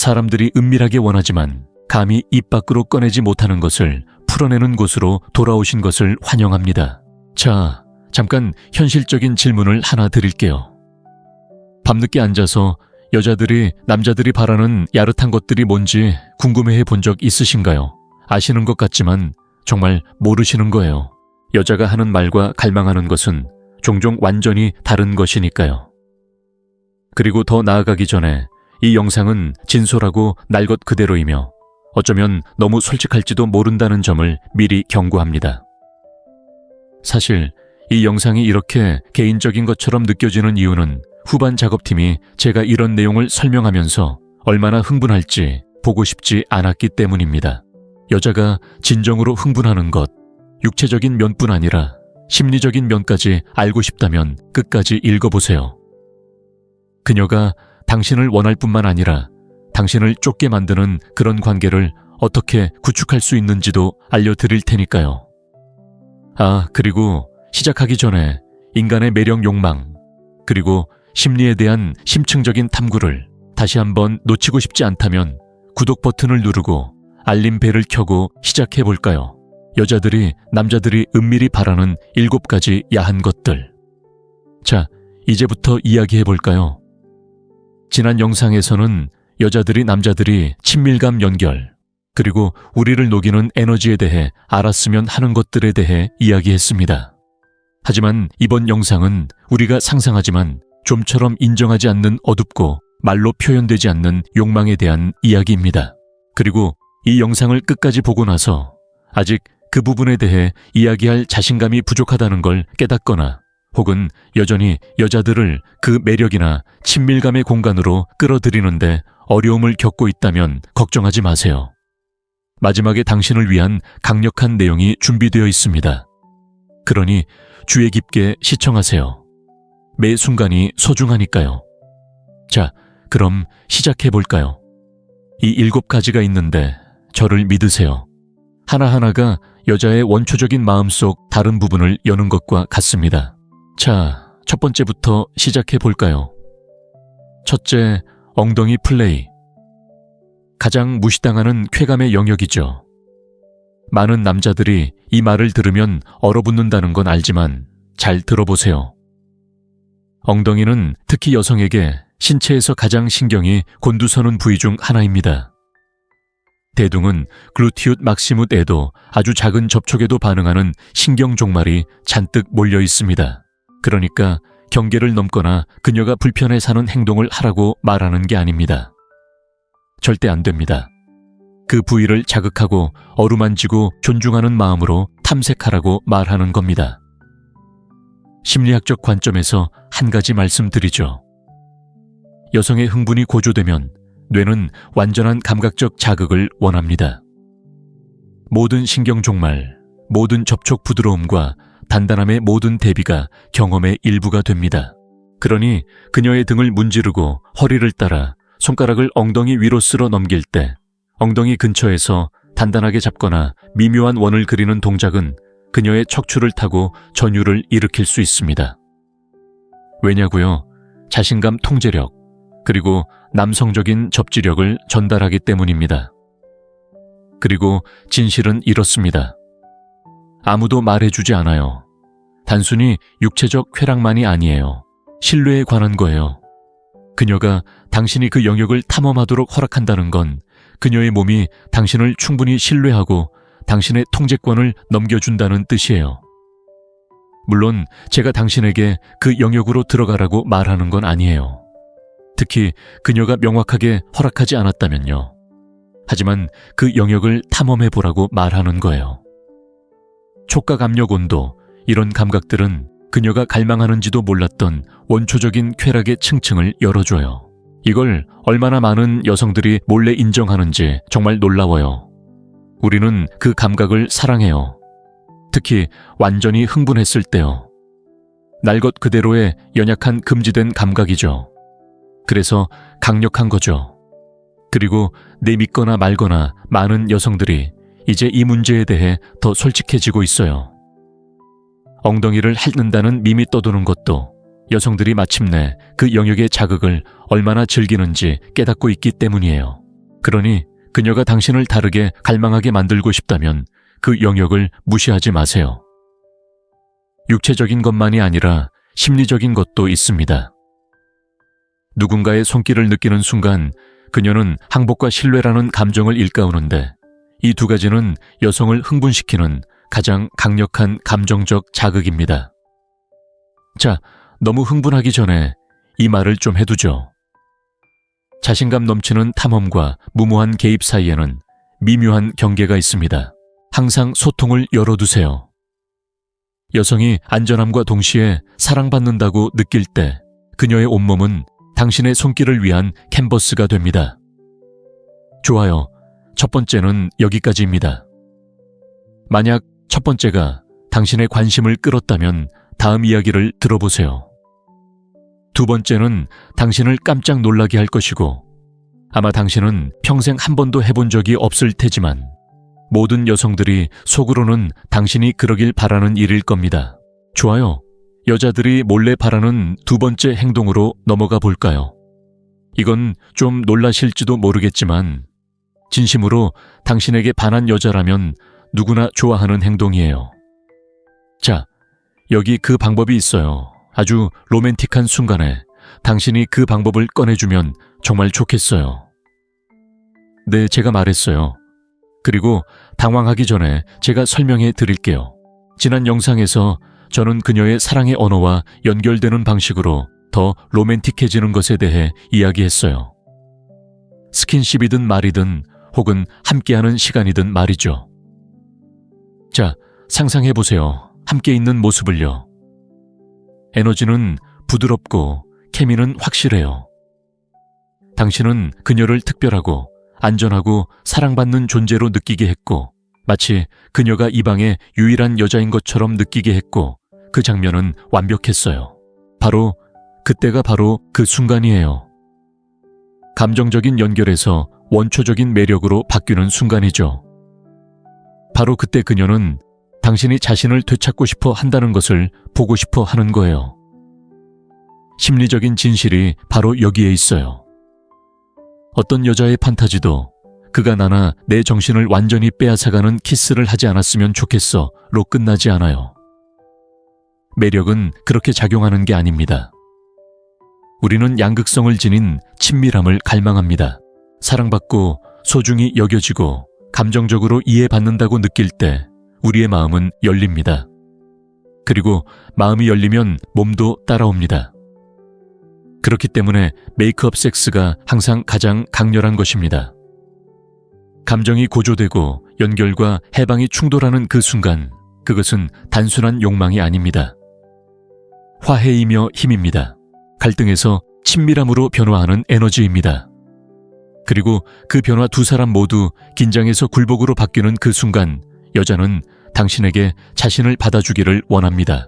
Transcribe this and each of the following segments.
사람들이 은밀하게 원하지만 감히 입 밖으로 꺼내지 못하는 것을 풀어내는 곳으로 돌아오신 것을 환영합니다. 자, 잠깐 현실적인 질문을 하나 드릴게요. 밤늦게 앉아서 여자들이 남자들이 바라는 야릇한 것들이 뭔지 궁금해해 본 적 있으신가요? 아시는 것 같지만 정말 모르시는 거예요. 여자가 하는 말과 갈망하는 것은 종종 완전히 다른 것이니까요. 그리고 더 나아가기 전에 이 영상은 진솔하고 날 것 그대로이며 어쩌면 너무 솔직할지도 모른다는 점을 미리 경고합니다. 사실 이 영상이 이렇게 개인적인 것처럼 느껴지는 이유는 후반 작업팀이 제가 이런 내용을 설명하면서 얼마나 흥분할지 보고 싶지 않았기 때문입니다. 여자가 진정으로 흥분하는 것, 육체적인 면뿐 아니라 심리적인 면까지 알고 싶다면 끝까지 읽어보세요. 그녀가 당신을 원할 뿐만 아니라 당신을 쫓게 만드는 그런 관계를 어떻게 구축할 수 있는지도 알려드릴 테니까요. 아, 그리고 시작하기 전에 인간의 매력 욕망, 그리고 심리에 대한 심층적인 탐구를 다시 한번 놓치고 싶지 않다면 구독 버튼을 누르고 알림 벨을 켜고 시작해볼까요? 여자들이 남자들이 은밀히 바라는 7가지 야한 것들. 자, 이제부터 이야기해볼까요? 지난 영상에서는 여자들이 남자들이 친밀감 연결, 그리고 우리를 녹이는 에너지에 대해 알았으면 하는 것들에 대해 이야기했습니다. 하지만 이번 영상은 우리가 상상하지만 좀처럼 인정하지 않는 어둡고 말로 표현되지 않는 욕망에 대한 이야기입니다. 그리고 이 영상을 끝까지 보고 나서 아직 그 부분에 대해 이야기할 자신감이 부족하다는 걸 깨닫거나 혹은 여전히 여자들을 그 매력이나 친밀감의 공간으로 끌어들이는데 어려움을 겪고 있다면 걱정하지 마세요. 마지막에 당신을 위한 강력한 내용이 준비되어 있습니다. 그러니 주의 깊게 시청하세요. 매 순간이 소중하니까요. 자, 그럼 시작해볼까요? 이 7가지가 있는데 저를 믿으세요. 하나하나가 여자의 원초적인 마음속 다른 부분을 여는 것과 같습니다. 자, 첫 번째부터 시작해볼까요? 첫째, 엉덩이 플레이. 가장 무시당하는 쾌감의 영역이죠. 많은 남자들이 이 말을 들으면 얼어붙는다는 건 알지만 잘 들어보세요. 엉덩이는 특히 여성에게 신체에서 가장 신경이 곤두서는 부위 중 하나입니다. 대둥은 글루티읒 막시뭇에도 아주 작은 접촉에도 반응하는 신경 종말이 잔뜩 몰려 있습니다. 그러니까 경계를 넘거나 그녀가 불편해 사는 행동을 하라고 말하는 게 아닙니다. 절대 안 됩니다. 그 부위를 자극하고 어루만지고 존중하는 마음으로 탐색하라고 말하는 겁니다. 심리학적 관점에서 한 가지 말씀드리죠. 여성의 흥분이 고조되면 뇌는 완전한 감각적 자극을 원합니다. 모든 신경 종말, 모든 접촉 부드러움과 단단함의 모든 대비가 경험의 일부가 됩니다. 그러니 그녀의 등을 문지르고 허리를 따라 손가락을 엉덩이 위로 쓸어 넘길 때 엉덩이 근처에서 단단하게 잡거나 미묘한 원을 그리는 동작은 그녀의 척추를 타고 전율을 일으킬 수 있습니다. 왜냐고요? 자신감 통제력, 그리고 남성적인 접지력을 전달하기 때문입니다. 그리고 진실은 이렇습니다. 아무도 말해주지 않아요. 단순히 육체적 쾌락만이 아니에요. 신뢰에 관한 거예요. 그녀가 당신이 그 영역을 탐험하도록 허락한다는 건 그녀의 몸이 당신을 충분히 신뢰하고 당신의 통제권을 넘겨준다는 뜻이에요. 물론 제가 당신에게 그 영역으로 들어가라고 말하는 건 아니에요. 특히 그녀가 명확하게 허락하지 않았다면요. 하지만 그 영역을 탐험해보라고 말하는 거예요. 촉각 압력 온도, 이런 감각들은 그녀가 갈망하는지도 몰랐던 원초적인 쾌락의 층층을 열어줘요. 이걸 얼마나 많은 여성들이 몰래 인정하는지 정말 놀라워요. 우리는 그 감각을 사랑해요. 특히 완전히 흥분했을 때요. 날 것 그대로의 연약한 금지된 감각이죠. 그래서 강력한 거죠. 그리고 내 믿거나 말거나 많은 여성들이 이제 이 문제에 대해 더 솔직해지고 있어요. 엉덩이를 핥는다는 밈이 떠도는 것도 여성들이 마침내 그 영역의 자극을 얼마나 즐기는지 깨닫고 있기 때문이에요. 그러니 그녀가 당신을 다르게 갈망하게 만들고 싶다면 그 영역을 무시하지 마세요. 육체적인 것만이 아니라 심리적인 것도 있습니다. 누군가의 손길을 느끼는 순간 그녀는 항복과 신뢰라는 감정을 일깨우는데 이 두 가지는 여성을 흥분시키는 가장 강력한 감정적 자극입니다. 자, 너무 흥분하기 전에 이 말을 좀 해두죠. 자신감 넘치는 탐험과 무모한 개입 사이에는 미묘한 경계가 있습니다. 항상 소통을 열어두세요. 여성이 안전함과 동시에 사랑받는다고 느낄 때 그녀의 온몸은 당신의 손길을 위한 캔버스가 됩니다. 좋아요. 첫 번째는 여기까지입니다. 만약 첫 번째가 당신의 관심을 끌었다면 다음 이야기를 들어보세요. 두 번째는 당신을 깜짝 놀라게 할 것이고 아마 당신은 평생 한 번도 해본 적이 없을 테지만 모든 여성들이 속으로는 당신이 그러길 바라는 일일 겁니다. 좋아요. 여자들이 몰래 바라는 두 번째 행동으로 넘어가 볼까요? 이건 좀 놀라실지도 모르겠지만 진심으로 당신에게 반한 여자라면 누구나 좋아하는 행동이에요. 자, 여기 그 방법이 있어요. 아주 로맨틱한 순간에 당신이 그 방법을 꺼내주면 정말 좋겠어요. 네, 제가 말했어요. 그리고 당황하기 전에 제가 설명해 드릴게요. 지난 영상에서 저는 그녀의 사랑의 언어와 연결되는 방식으로 더 로맨틱해지는 것에 대해 이야기했어요. 스킨십이든 말이든 혹은 함께하는 시간이든 말이죠. 자, 상상해보세요. 함께 있는 모습을요. 에너지는 부드럽고 케미는 확실해요. 당신은 그녀를 특별하고 안전하고 사랑받는 존재로 느끼게 했고 마치 그녀가 이 방의 유일한 여자인 것처럼 느끼게 했고 그 장면은 완벽했어요. 그때가 바로 그 순간이에요. 감정적인 연결에서 원초적인 매력으로 바뀌는 순간이죠. 바로 그때 그녀는 당신이 자신을 되찾고 싶어 한다는 것을 보고 싶어 하는 거예요. 심리적인 진실이 바로 여기에 있어요. 어떤 여자의 판타지도 그가 나나 내 정신을 완전히 빼앗아가는 키스를 하지 않았으면 좋겠어로 끝나지 않아요. 매력은 그렇게 작용하는 게 아닙니다. 우리는 양극성을 지닌 친밀함을 갈망합니다. 사랑받고 소중히 여겨지고 감정적으로 이해받는다고 느낄 때 우리의 마음은 열립니다. 그리고 마음이 열리면 몸도 따라옵니다. 그렇기 때문에 메이크업 섹스가 항상 가장 강렬한 것입니다. 감정이 고조되고 연결과 해방이 충돌하는 그 순간, 그것은 단순한 욕망이 아닙니다. 화해이며 힘입니다. 갈등에서 친밀함으로 변화하는 에너지입니다. 그리고 그 변화 두 사람 모두 긴장에서 굴복으로 바뀌는 그 순간, 여자는 당신에게 자신을 받아주기를 원합니다.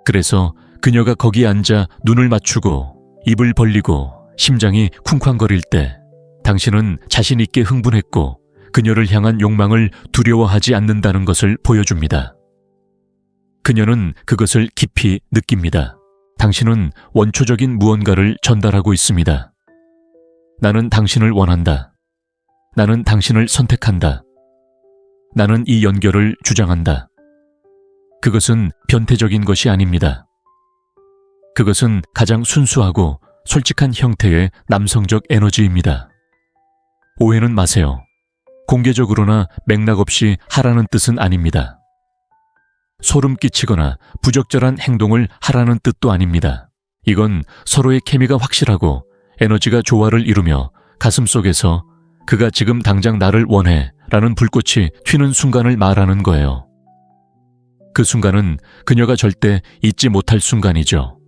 그래서 그녀가 거기에 앉아 눈을 맞추고 입을 벌리고 심장이 쿵쾅거릴 때 당신은 자신 있게 흥분했고 그녀를 향한 욕망을 두려워하지 않는다는 것을 보여줍니다. 그녀는 그것을 깊이 느낍니다. 당신은 원초적인 무언가를 전달하고 있습니다. 나는 당신을 원한다. 나는 당신을 선택한다. 나는 이 연결을 주장한다. 그것은 변태적인 것이 아닙니다. 그것은 가장 순수하고 솔직한 형태의 남성적 에너지입니다. 오해는 마세요. 공개적으로나 맥락 없이 하라는 뜻은 아닙니다. 소름 끼치거나 부적절한 행동을 하라는 뜻도 아닙니다. 이건 서로의 케미가 확실하고 에너지가 조화를 이루며 가슴속에서 그가 지금 당장 나를 원해 라는 불꽃이 튀는 순간을 말하는 거예요. 그 순간은 그녀가 절대 잊지 못할 순간이죠.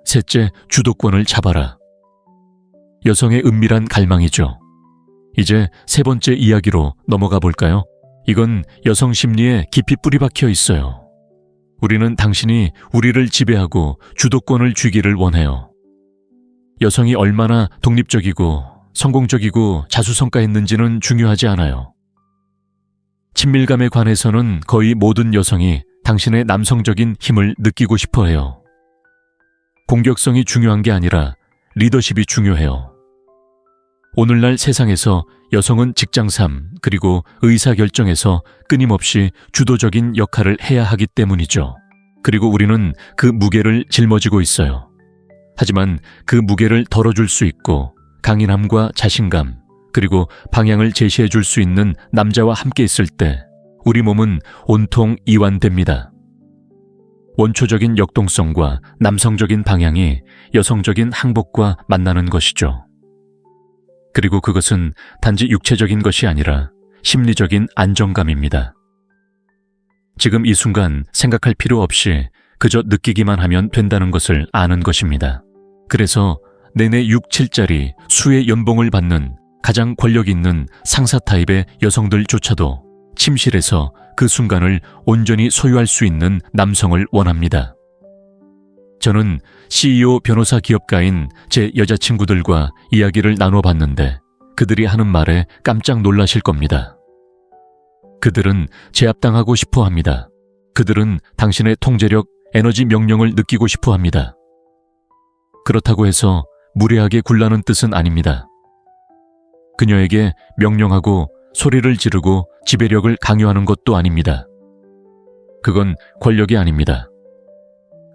셋째, 주도권을 잡아라. 여성의 은밀한 갈망이죠. 이제 세 번째 이야기로 넘어가 볼까요? 이건 여성 심리에 깊이 뿌리박혀 있어요. 우리는 당신이 우리를 지배하고 주도권을 쥐기를 원해요. 여성이 얼마나 독립적이고 성공적이고 자수성가했는지는 중요하지 않아요. 친밀감에 관해서는 거의 모든 여성이 당신의 남성적인 힘을 느끼고 싶어 해요. 공격성이 중요한 게 아니라 리더십이 중요해요. 오늘날 세상에서 여성은 직장삶 그리고 의사결정에서 끊임없이 주도적인 역할을 해야 하기 때문이죠. 그리고 우리는 그 무게를 짊어지고 있어요. 하지만 그 무게를 덜어줄 수 있고 강인함과 자신감 그리고 방향을 제시해 줄 수 있는 남자와 함께 있을 때 우리 몸은 온통 이완됩니다. 원초적인 역동성과 남성적인 방향이 여성적인 항복과 만나는 것이죠. 그리고 그것은 단지 육체적인 것이 아니라 심리적인 안정감입니다. 지금 이 순간 생각할 필요 없이 그저 느끼기만 하면 된다는 것을 아는 것입니다. 그래서 내내 6, 7짜리 수의 연봉을 받는 가장 권력 있는 상사 타입의 여성들조차도 침실에서 그 순간을 온전히 소유할 수 있는 남성을 원합니다. 저는 CEO 변호사 기업가인 제 여자친구들과 이야기를 나눠봤는데 그들이 하는 말에 깜짝 놀라실 겁니다. 그들은 제압당하고 싶어 합니다. 그들은 당신의 통제력, 에너지 명령을 느끼고 싶어 합니다. 그렇다고 해서 무례하게 굴라는 뜻은 아닙니다. 그녀에게 명령하고 소리를 지르고 지배력을 강요하는 것도 아닙니다. 그건 권력이 아닙니다.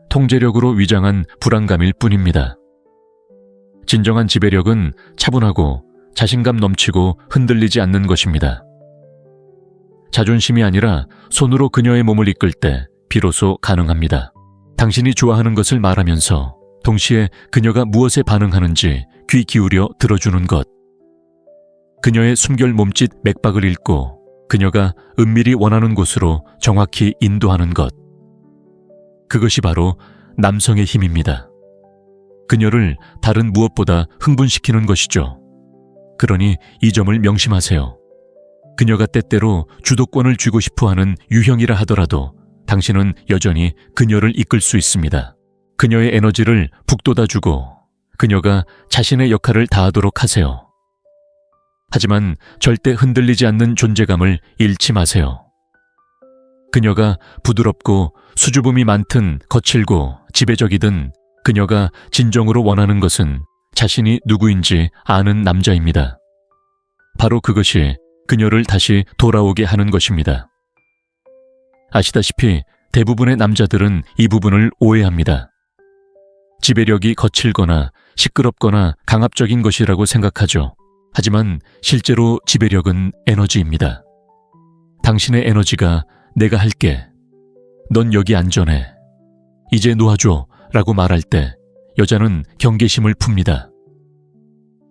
통제력으로 위장한 불안감일 뿐입니다. 진정한 지배력은 차분하고 자신감 넘치고 흔들리지 않는 것입니다. 자존심이 아니라 손으로 그녀의 몸을 이끌 때 비로소 가능합니다. 당신이 좋아하는 것을 말하면서 동시에 그녀가 무엇에 반응하는지 귀 기울여 들어주는 것. 그녀의 숨결 몸짓 맥박을 읽고 그녀가 은밀히 원하는 곳으로 정확히 인도하는 것. 그것이 바로 남성의 힘입니다. 그녀를 다른 무엇보다 흥분시키는 것이죠. 그러니 이 점을 명심하세요. 그녀가 때때로 주도권을 쥐고 싶어하는 유형이라 하더라도 당신은 여전히 그녀를 이끌 수 있습니다. 그녀의 에너지를 북돋아주고 그녀가 자신의 역할을 다하도록 하세요. 하지만 절대 흔들리지 않는 존재감을 잃지 마세요. 그녀가 부드럽고 수줍음이 많든 거칠고 지배적이든 그녀가 진정으로 원하는 것은 자신이 누구인지 아는 남자입니다. 바로 그것이 그녀를 다시 돌아오게 하는 것입니다. 아시다시피 대부분의 남자들은 이 부분을 오해합니다. 지배력이 거칠거나 시끄럽거나 강압적인 것이라고 생각하죠. 하지만 실제로 지배력은 에너지입니다. 당신의 에너지가 내가 할게. 넌 여기 안전해. 이제 놓아줘 라고 말할 때 여자는 경계심을 풉니다.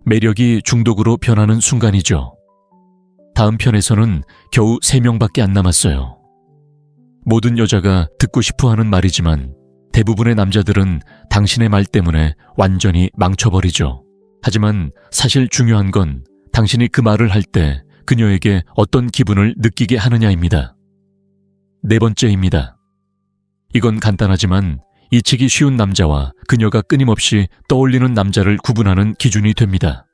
매력이 중독으로 변하는 순간이죠. 다음 편에서는 겨우 3명밖에 안 남았어요. 모든 여자가 듣고 싶어하는 말이지만 대부분의 남자들은 당신의 말 때문에 완전히 망쳐버리죠. 하지만 사실 중요한 건 당신이 그 말을 할 때 그녀에게 어떤 기분을 느끼게 하느냐입니다. 4번째입니다. 이건 간단하지만 잊히기 쉬운 남자와 그녀가 끊임없이 떠올리는 남자를 구분하는 기준이 됩니다.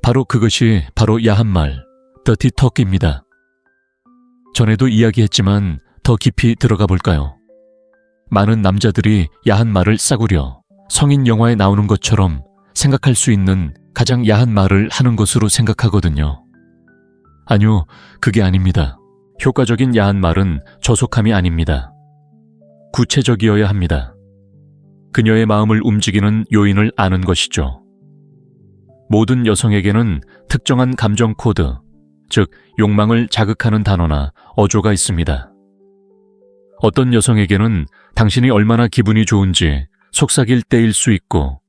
바로 그것이 바로 야한 말, 더티 턱입니다. 전에도 이야기했지만 더 깊이 들어가 볼까요? 많은 남자들이 야한 말을 싸구려 성인 영화에 나오는 것처럼 생각할 수 있는 가장 야한 말을 하는 것으로 생각하거든요. 아니요, 그게 아닙니다. 효과적인 야한 말은 저속함이 아닙니다. 구체적이어야 합니다. 그녀의 마음을 움직이는 요인을 아는 것이죠. 모든 여성에게는 특정한 감정 코드, 즉 욕망을 자극하는 단어나 어조가 있습니다. 어떤 여성에게는 당신이 얼마나 기분이 좋은지 속삭일 때일 수 있고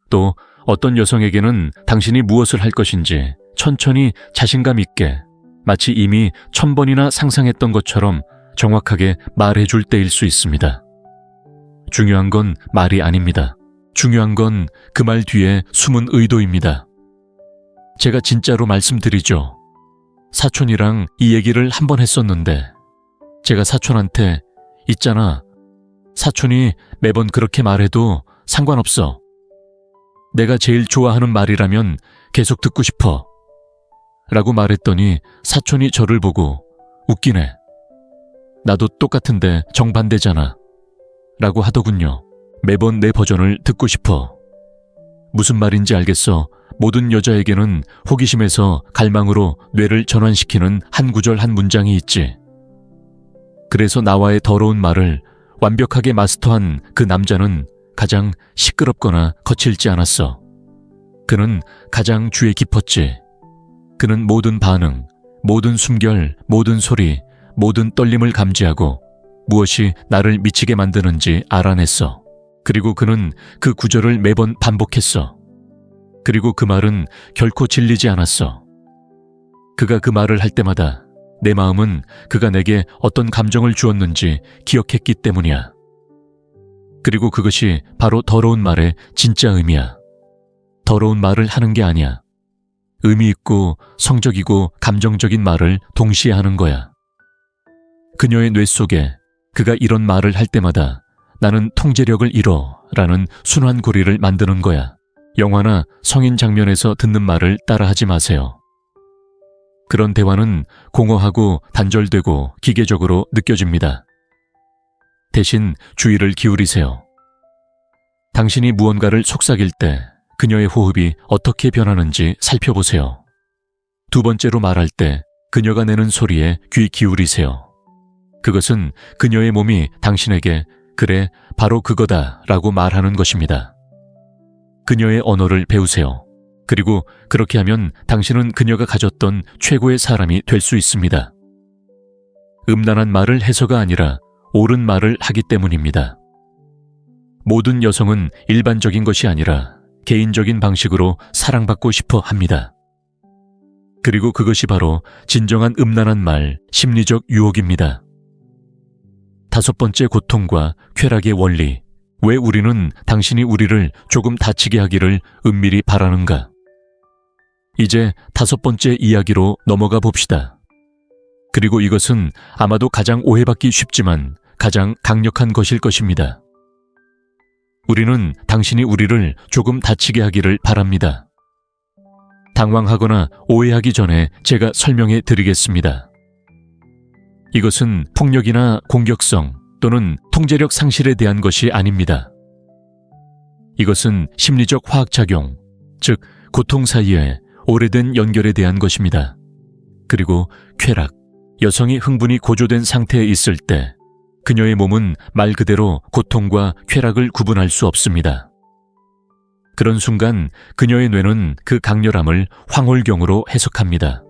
또 어떤 여성에게는 당신이 무엇을 할 것인지 천천히 자신감 있게 마치 이미 1000번이나 상상했던 것처럼 정확하게 말해줄 때일 수 있습니다. 중요한 건 말이 아닙니다. 중요한 건 그 말 뒤에 숨은 의도입니다. 제가 진짜로 말씀드리죠. 사촌이랑 이 얘기를 한 번 했었는데 제가 사촌한테 있잖아. 사촌이 매번 그렇게 말해도 상관없어. 내가 제일 좋아하는 말이라면 계속 듣고 싶어. 라고 말했더니 사촌이 저를 보고 웃기네. 나도 똑같은데 정반대잖아. 라고 하더군요. 매번 내 버전을 듣고 싶어. 무슨 말인지 알겠어. 모든 여자에게는 호기심에서 갈망으로 뇌를 전환시키는 한 구절 한 문장이 있지. 그래서 나와의 더러운 말을 완벽하게 마스터한 그 남자는 가장 시끄럽거나 거칠지 않았어. 그는 가장 주에 깊었지. 그는 모든 반응, 모든 숨결, 모든 소리, 모든 떨림을 감지하고 무엇이 나를 미치게 만드는지 알아냈어. 그리고 그는 그 구절을 매번 반복했어. 그리고 그 말은 결코 질리지 않았어. 그가 그 말을 할 때마다 내 마음은 그가 내게 어떤 감정을 주었는지 기억했기 때문이야. 그리고 그것이 바로 더러운 말의 진짜 의미야. 더러운 말을 하는 게 아니야. 의미 있고 성적이고 감정적인 말을 동시에 하는 거야. 그녀의 뇌 속에 그가 이런 말을 할 때마다 나는 통제력을 잃어 라는 순환고리를 만드는 거야. 영화나 성인 장면에서 듣는 말을 따라하지 마세요. 그런 대화는 공허하고 단절되고 기계적으로 느껴집니다. 대신 주의를 기울이세요. 당신이 무언가를 속삭일 때 그녀의 호흡이 어떻게 변하는지 살펴보세요. 두 번째로 말할 때 그녀가 내는 소리에 귀 기울이세요. 그것은 그녀의 몸이 당신에게 그래, 바로 그거다 라고 말하는 것입니다. 그녀의 언어를 배우세요. 그리고 그렇게 하면 당신은 그녀가 가졌던 최고의 사람이 될 수 있습니다. 음란한 말을 해서가 아니라 옳은 말을 하기 때문입니다. 모든 여성은 일반적인 것이 아니라 개인적인 방식으로 사랑받고 싶어 합니다. 그리고 그것이 바로 진정한 음란한 말, 심리적 유혹입니다. 다섯 번째 고통과 쾌락의 원리. 왜 우리는 당신이 우리를 조금 다치게 하기를 은밀히 바라는가? 이제 다섯 번째 이야기로 넘어가 봅시다. 그리고 이것은 아마도 가장 오해받기 쉽지만 가장 강력한 것일 것입니다. 우리는 당신이 우리를 조금 다치게 하기를 바랍니다. 당황하거나 오해하기 전에 제가 설명해 드리겠습니다. 이것은 폭력이나 공격성 또는 통제력 상실에 대한 것이 아닙니다. 이것은 심리적 화학작용, 즉 고통 사이에 오래된 연결에 대한 것입니다. 그리고 쾌락, 여성이 흥분이 고조된 상태에 있을 때 그녀의 몸은 말 그대로 고통과 쾌락을 구분할 수 없습니다. 그런 순간 그녀의 뇌는 그 강렬함을 황홀경으로 해석합니다.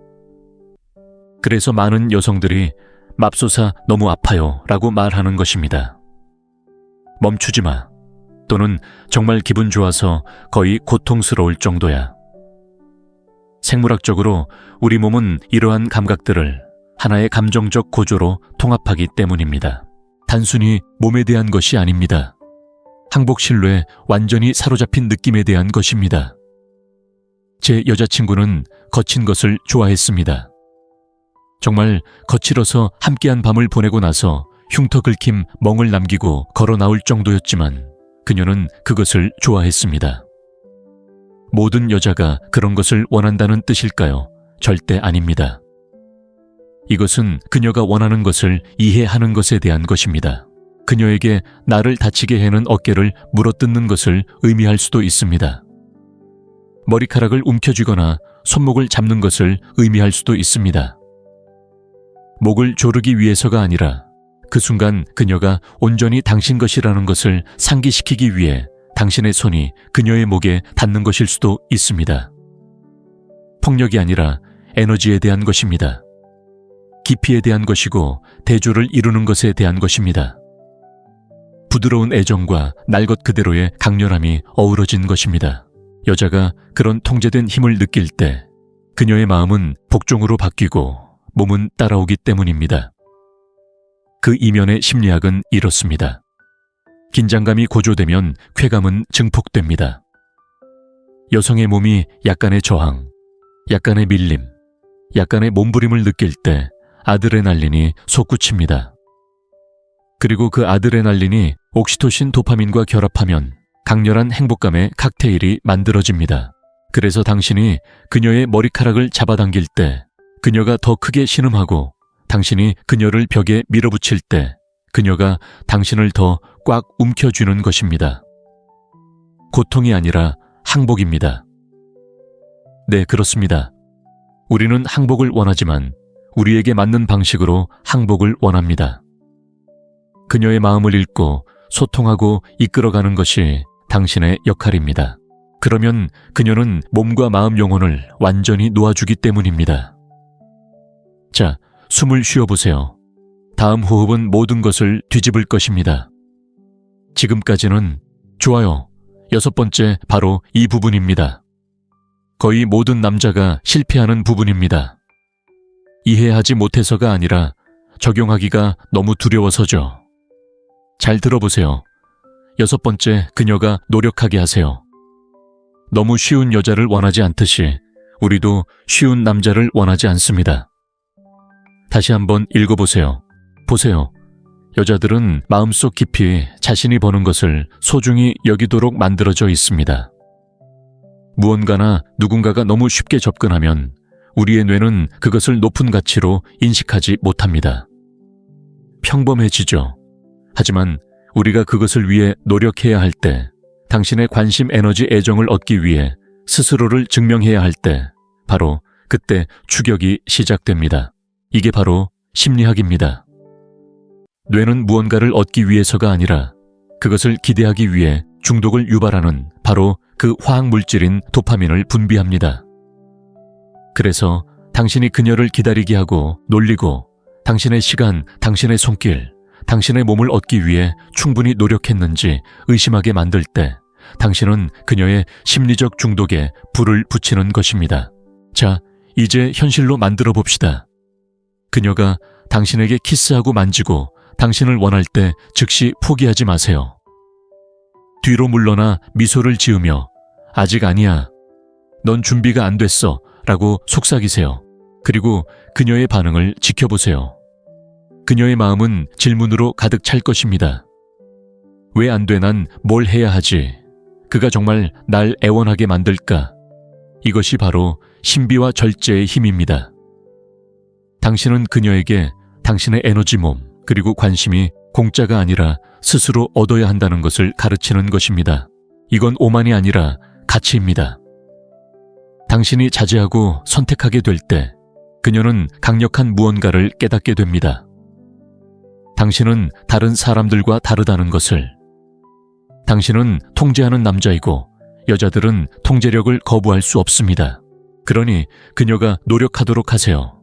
그래서 많은 여성들이 맙소사 너무 아파요 라고 말하는 것입니다. 멈추지 마. 또는 정말 기분 좋아서 거의 고통스러울 정도야. 생물학적으로 우리 몸은 이러한 감각들을 하나의 감정적 고조로 통합하기 때문입니다. 단순히 몸에 대한 것이 아닙니다. 항복 신뢰에 완전히 사로잡힌 느낌에 대한 것입니다. 제 여자친구는 거친 것을 좋아했습니다. 정말 거칠어서 함께한 밤을 보내고 나서 흉터 긁힘 멍을 남기고 걸어 나올 정도였지만 그녀는 그것을 좋아했습니다. 모든 여자가 그런 것을 원한다는 뜻일까요? 절대 아닙니다. 이것은 그녀가 원하는 것을 이해하는 것에 대한 것입니다. 그녀에게 나를 다치게 해는 어깨를 물어뜯는 것을 의미할 수도 있습니다. 머리카락을 움켜쥐거나 손목을 잡는 것을 의미할 수도 있습니다. 목을 조르기 위해서가 아니라 그 순간 그녀가 온전히 당신 것이라는 것을 상기시키기 위해 당신의 손이 그녀의 목에 닿는 것일 수도 있습니다. 폭력이 아니라 에너지에 대한 것입니다. 깊이에 대한 것이고 대조를 이루는 것에 대한 것입니다. 부드러운 애정과 날 것 그대로의 강렬함이 어우러진 것입니다. 여자가 그런 통제된 힘을 느낄 때 그녀의 마음은 복종으로 바뀌고 몸은 따라오기 때문입니다. 그 이면의 심리학은 이렇습니다. 긴장감이 고조되면 쾌감은 증폭됩니다. 여성의 몸이 약간의 저항, 약간의 밀림, 약간의 몸부림을 느낄 때 아드레날린이 솟구칩니다. 그리고 그 아드레날린이 옥시토신 도파민과 결합하면 강렬한 행복감의 칵테일이 만들어집니다. 그래서 당신이 그녀의 머리카락을 잡아당길 때 그녀가 더 크게 신음하고 당신이 그녀를 벽에 밀어붙일 때 그녀가 당신을 더 꽉 움켜쥐는 것입니다. 고통이 아니라 항복입니다. 네, 그렇습니다. 우리는 항복을 원하지만 우리에게 맞는 방식으로 항복을 원합니다. 그녀의 마음을 읽고 소통하고 이끌어가는 것이 당신의 역할입니다. 그러면 그녀는 몸과 마음 영혼을 완전히 놓아주기 때문입니다. 자, 숨을 쉬어보세요. 다음 호흡은 모든 것을 뒤집을 것입니다. 지금까지는 좋아요. 6번째, 바로 이 부분입니다. 거의 모든 남자가 실패하는 부분입니다. 이해하지 못해서가 아니라 적용하기가 너무 두려워서죠. 잘 들어보세요. 6번째, 그녀가 노력하게 하세요. 너무 쉬운 여자를 원하지 않듯이 우리도 쉬운 남자를 원하지 않습니다. 다시 한번 읽어보세요. 보세요. 여자들은 마음속 깊이 자신이 버는 것을 소중히 여기도록 만들어져 있습니다. 무언가나 누군가가 너무 쉽게 접근하면 우리의 뇌는 그것을 높은 가치로 인식하지 못합니다. 평범해지죠. 하지만 우리가 그것을 위해 노력해야 할 때, 당신의 관심, 에너지, 애정을 얻기 위해 스스로를 증명해야 할 때, 바로 그때 추격이 시작됩니다. 이게 바로 심리학입니다. 뇌는 무언가를 얻기 위해서가 아니라 그것을 기대하기 위해 중독을 유발하는 바로 그 화학물질인 도파민을 분비합니다. 그래서 당신이 그녀를 기다리게 하고 놀리고 당신의 시간, 당신의 손길, 당신의 몸을 얻기 위해 충분히 노력했는지 의심하게 만들 때 당신은 그녀의 심리적 중독에 불을 붙이는 것입니다. 자, 이제 현실로 만들어 봅시다. 그녀가 당신에게 키스하고 만지고 당신을 원할 때 즉시 포기하지 마세요. 뒤로 물러나 미소를 지으며 아직 아니야. 넌 준비가 안 됐어. 라고 속삭이세요. 그리고 그녀의 반응을 지켜보세요. 그녀의 마음은 질문으로 가득 찰 것입니다. 왜 안 돼? 난 뭘 해야 하지? 그가 정말 날 애원하게 만들까? 이것이 바로 신비와 절제의 힘입니다. 당신은 그녀에게 당신의 에너지 몸 그리고 관심이 공짜가 아니라 스스로 얻어야 한다는 것을 가르치는 것입니다. 이건 오만이 아니라 가치입니다. 당신이 자제하고 선택하게 될 때 그녀는 강력한 무언가를 깨닫게 됩니다. 당신은 다른 사람들과 다르다는 것을. 당신은 통제하는 남자이고 여자들은 통제력을 거부할 수 없습니다. 그러니 그녀가 노력하도록 하세요.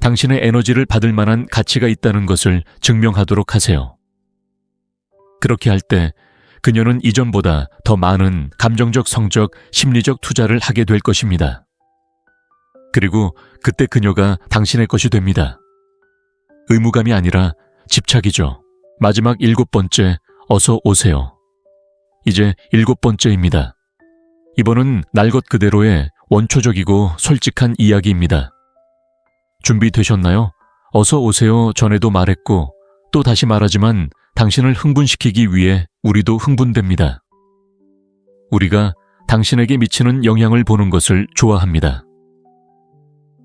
당신의 에너지를 받을 만한 가치가 있다는 것을 증명하도록 하세요. 그렇게 할 때 그녀는 이전보다 더 많은 감정적, 성적, 심리적 투자를 하게 될 것입니다. 그리고 그때 그녀가 당신의 것이 됩니다. 의무감이 아니라 집착이죠. 마지막 7번째, 어서 오세요. 이제 7번째입니다. 이번은 날 것 그대로의 원초적이고 솔직한 이야기입니다. 준비되셨나요? 어서 오세요 전에도 말했고 또 다시 말하지만 당신을 흥분시키기 위해 우리도 흥분됩니다. 우리가 당신에게 미치는 영향을 보는 것을 좋아합니다.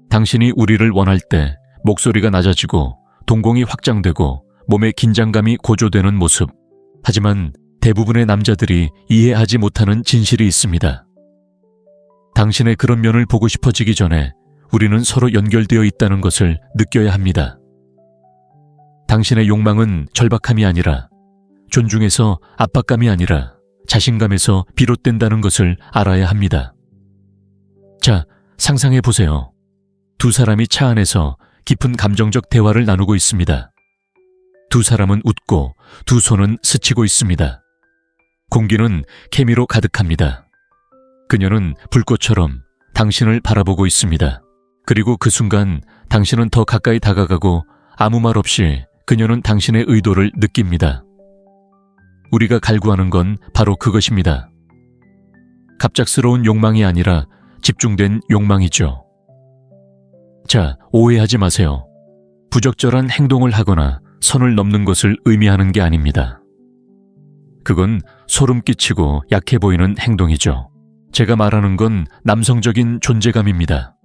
당신이 우리를 원할 때 목소리가 낮아지고 동공이 확장되고 몸의 긴장감이 고조되는 모습. 하지만 대부분의 남자들이 이해하지 못하는 진실이 있습니다. 당신의 그런 면을 보고 싶어지기 전에 우리는 서로 연결되어 있다는 것을 느껴야 합니다. 당신의 욕망은 절박함이 아니라 존중에서 압박감이 아니라 자신감에서 비롯된다는 것을 알아야 합니다. 자, 상상해 보세요. 두 사람이 차 안에서 깊은 감정적 대화를 나누고 있습니다. 두 사람은 웃고 두 손은 스치고 있습니다. 공기는 케미로 가득합니다. 그녀는 불꽃처럼 당신을 바라보고 있습니다. 그리고 그 순간 당신은 더 가까이 다가가고 아무 말 없이 그녀는 당신의 의도를 느낍니다. 우리가 갈구하는 건 바로 그것입니다. 갑작스러운 욕망이 아니라 집중된 욕망이죠. 자, 오해하지 마세요. 부적절한 행동을 하거나 선을 넘는 것을 의미하는 게 아닙니다. 그건 소름 끼치고 약해 보이는 행동이죠. 제가 말하는 건 남성적인 존재감입니다.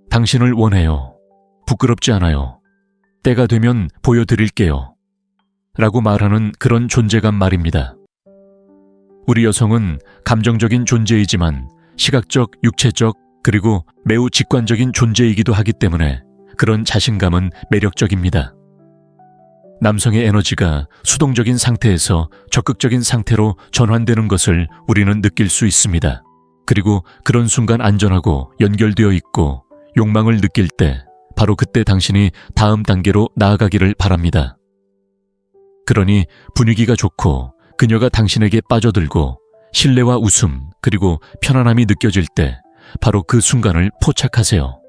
당신을 원해요. 부끄럽지 않아요. 때가 되면 보여드릴게요. 라고 말하는 그런 존재감 말입니다. 우리 여성은 감정적인 존재이지만 시각적, 육체적, 그리고 매우 직관적인 존재이기도 하기 때문에 그런 자신감은 매력적입니다. 남성의 에너지가 수동적인 상태에서 적극적인 상태로 전환되는 것을 우리는 느낄 수 있습니다. 그리고 그런 순간 안전하고 연결되어 있고 욕망을 느낄 때 바로 그때 당신이 다음 단계로 나아가기를 바랍니다. 그러니 분위기가 좋고 그녀가 당신에게 빠져들고 신뢰와 웃음 그리고 편안함이 느껴질 때 바로 그 순간을 포착하세요.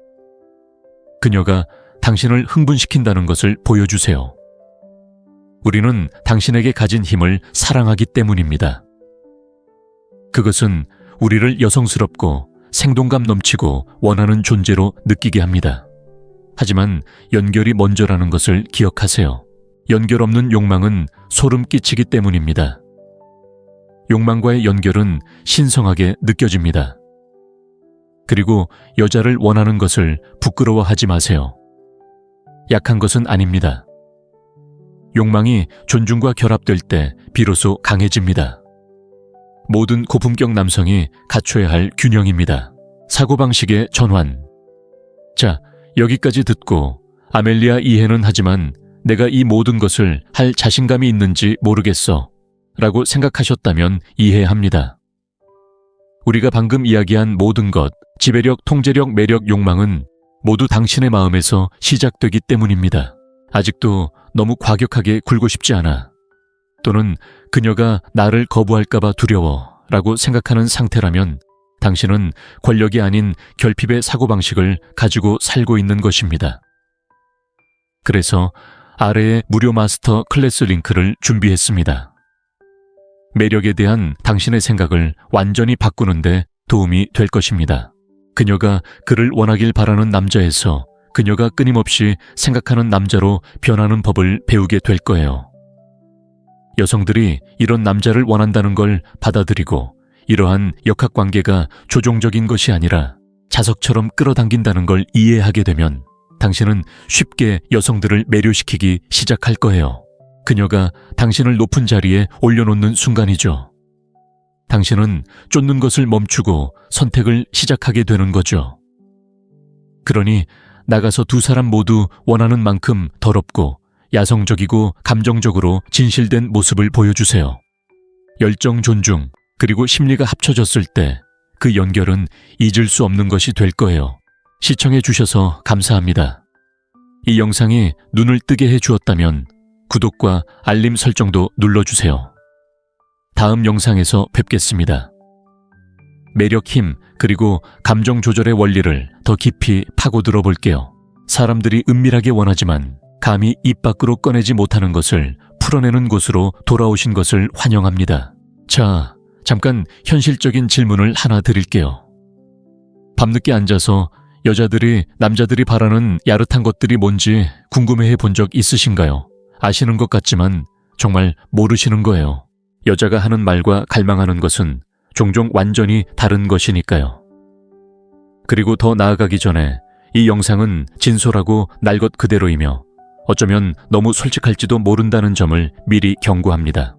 그녀가 당신을 흥분시킨다는 것을 보여주세요. 우리는 당신에게 가진 힘을 사랑하기 때문입니다. 그것은 우리를 여성스럽고 생동감 넘치고 원하는 존재로 느끼게 합니다. 하지만 연결이 먼저라는 것을 기억하세요. 연결 없는 욕망은 소름 끼치기 때문입니다. 욕망과의 연결은 신성하게 느껴집니다. 그리고 여자를 원하는 것을 부끄러워하지 마세요. 약한 것은 아닙니다. 욕망이 존중과 결합될 때 비로소 강해집니다. 모든 고품격 남성이 갖춰야 할 균형입니다. 사고방식의 전환. 자, 여기까지 듣고 아멜리아 이해는 하지만 내가 이 모든 것을 할 자신감이 있는지 모르겠어 라고 생각하셨다면 이해합니다. 우리가 방금 이야기한 모든 것, 지배력, 통제력, 매력, 욕망은 모두 당신의 마음에서 시작되기 때문입니다. 아직도 너무 과격하게 굴고 싶지 않아. 또는 그녀가 나를 거부할까봐 두려워 라고 생각하는 상태라면 당신은 권력이 아닌 결핍의 사고방식을 가지고 살고 있는 것입니다. 그래서 아래에 무료 마스터 클래스 링크를 준비했습니다. 매력에 대한 당신의 생각을 완전히 바꾸는데 도움이 될 것입니다. 그녀가 그를 원하길 바라는 남자에서 그녀가 끊임없이 생각하는 남자로 변하는 법을 배우게 될 거예요. 여성들이 이런 남자를 원한다는 걸 받아들이고 이러한 역학관계가 조종적인 것이 아니라 자석처럼 끌어당긴다는 걸 이해하게 되면 당신은 쉽게 여성들을 매료시키기 시작할 거예요. 그녀가 당신을 높은 자리에 올려놓는 순간이죠. 당신은 쫓는 것을 멈추고 선택을 시작하게 되는 거죠. 그러니 나가서 두 사람 모두 원하는 만큼 더럽고 야성적이고 감정적으로 진실된 모습을 보여주세요. 열정, 존중, 그리고 심리가 합쳐졌을 때 그 연결은 잊을 수 없는 것이 될 거예요. 시청해 주셔서 감사합니다. 이 영상이 눈을 뜨게 해 주었다면 구독과 알림 설정도 눌러주세요. 다음 영상에서 뵙겠습니다. 매력, 힘, 그리고 감정 조절의 원리를 더 깊이 파고들어 볼게요. 사람들이 은밀하게 원하지만 감히 입 밖으로 꺼내지 못하는 것을 풀어내는 곳으로 돌아오신 것을 환영합니다. 자, 잠깐 현실적인 질문을 하나 드릴게요. 밤늦게 앉아서 여자들이 남자들이 바라는 야릇한 것들이 뭔지 궁금해해 본 적 있으신가요? 아시는 것 같지만 정말 모르시는 거예요. 여자가 하는 말과 갈망하는 것은 종종 완전히 다른 것이니까요. 그리고 더 나아가기 전에 이 영상은 진솔하고 날 것 그대로이며 어쩌면 너무 솔직할지도 모른다는 점을 미리 경고합니다.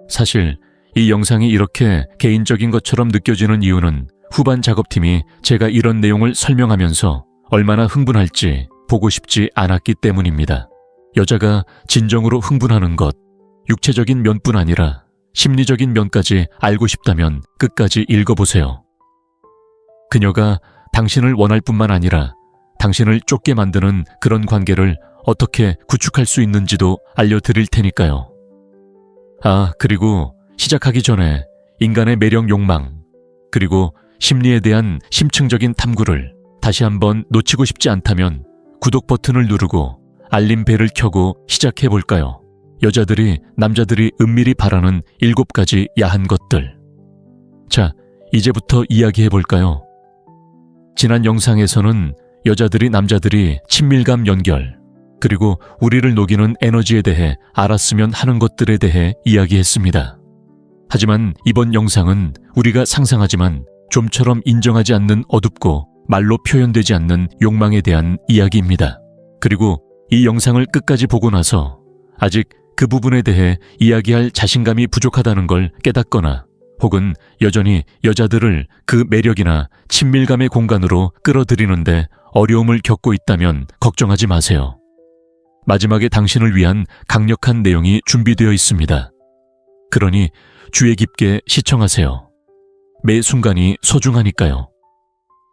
사실 이 영상이 이렇게 개인적인 것처럼 느껴지는 이유는 후반 작업팀이 제가 이런 내용을 설명하면서 얼마나 흥분할지 보고 싶지 않았기 때문입니다. 여자가 진정으로 흥분하는 것, 육체적인 면뿐 아니라 심리적인 면까지 알고 싶다면 끝까지 읽어보세요. 그녀가 당신을 원할 뿐만 아니라 당신을 쫓게 만드는 그런 관계를 어떻게 구축할 수 있는지도 알려드릴 테니까요. 아, 그리고 시작하기 전에 인간의 매력, 욕망, 그리고 심리에 대한 심층적인 탐구를 다시 한번 놓치고 싶지 않다면 구독 버튼을 누르고 알림 벨을 켜고 시작해볼까요? 여자들이 남자들이 은밀히 바라는 7가지 야한 것들. 자, 이제부터 이야기해볼까요? 지난 영상에서는 여자들이 남자들이 친밀감, 연결, 그리고 우리를 녹이는 에너지에 대해 알았으면 하는 것들에 대해 이야기했습니다. 하지만 이번 영상은 우리가 상상하지만 좀처럼 인정하지 않는 어둡고 말로 표현되지 않는 욕망에 대한 이야기입니다. 그리고 이 영상을 끝까지 보고 나서 아직 그 부분에 대해 이야기할 자신감이 부족하다는 걸 깨닫거나 혹은 여전히 여자들을 그 매력이나 친밀감의 공간으로 끌어들이는데 어려움을 겪고 있다면 걱정하지 마세요. 마지막에 당신을 위한 강력한 내용이 준비되어 있습니다. 그러니 주의 깊게 시청하세요. 매 순간이 소중하니까요.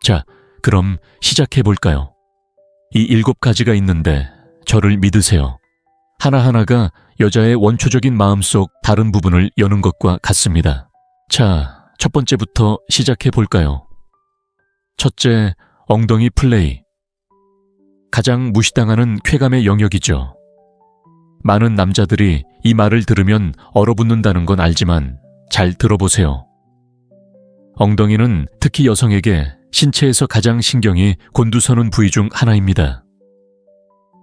자, 그럼 시작해볼까요? 이 7가지가 있는데 저를 믿으세요. 하나하나가 여자의 원초적인 마음속 다른 부분을 여는 것과 같습니다. 자, 첫 번째부터 시작해볼까요? 첫째, 엉덩이 플레이. 가장 무시당하는 쾌감의 영역이죠. 많은 남자들이 이 말을 들으면 얼어붙는다는 건 알지만 잘 들어보세요. 엉덩이는 특히 여성에게 신체에서 가장 신경이 곤두서는 부위 중 하나입니다.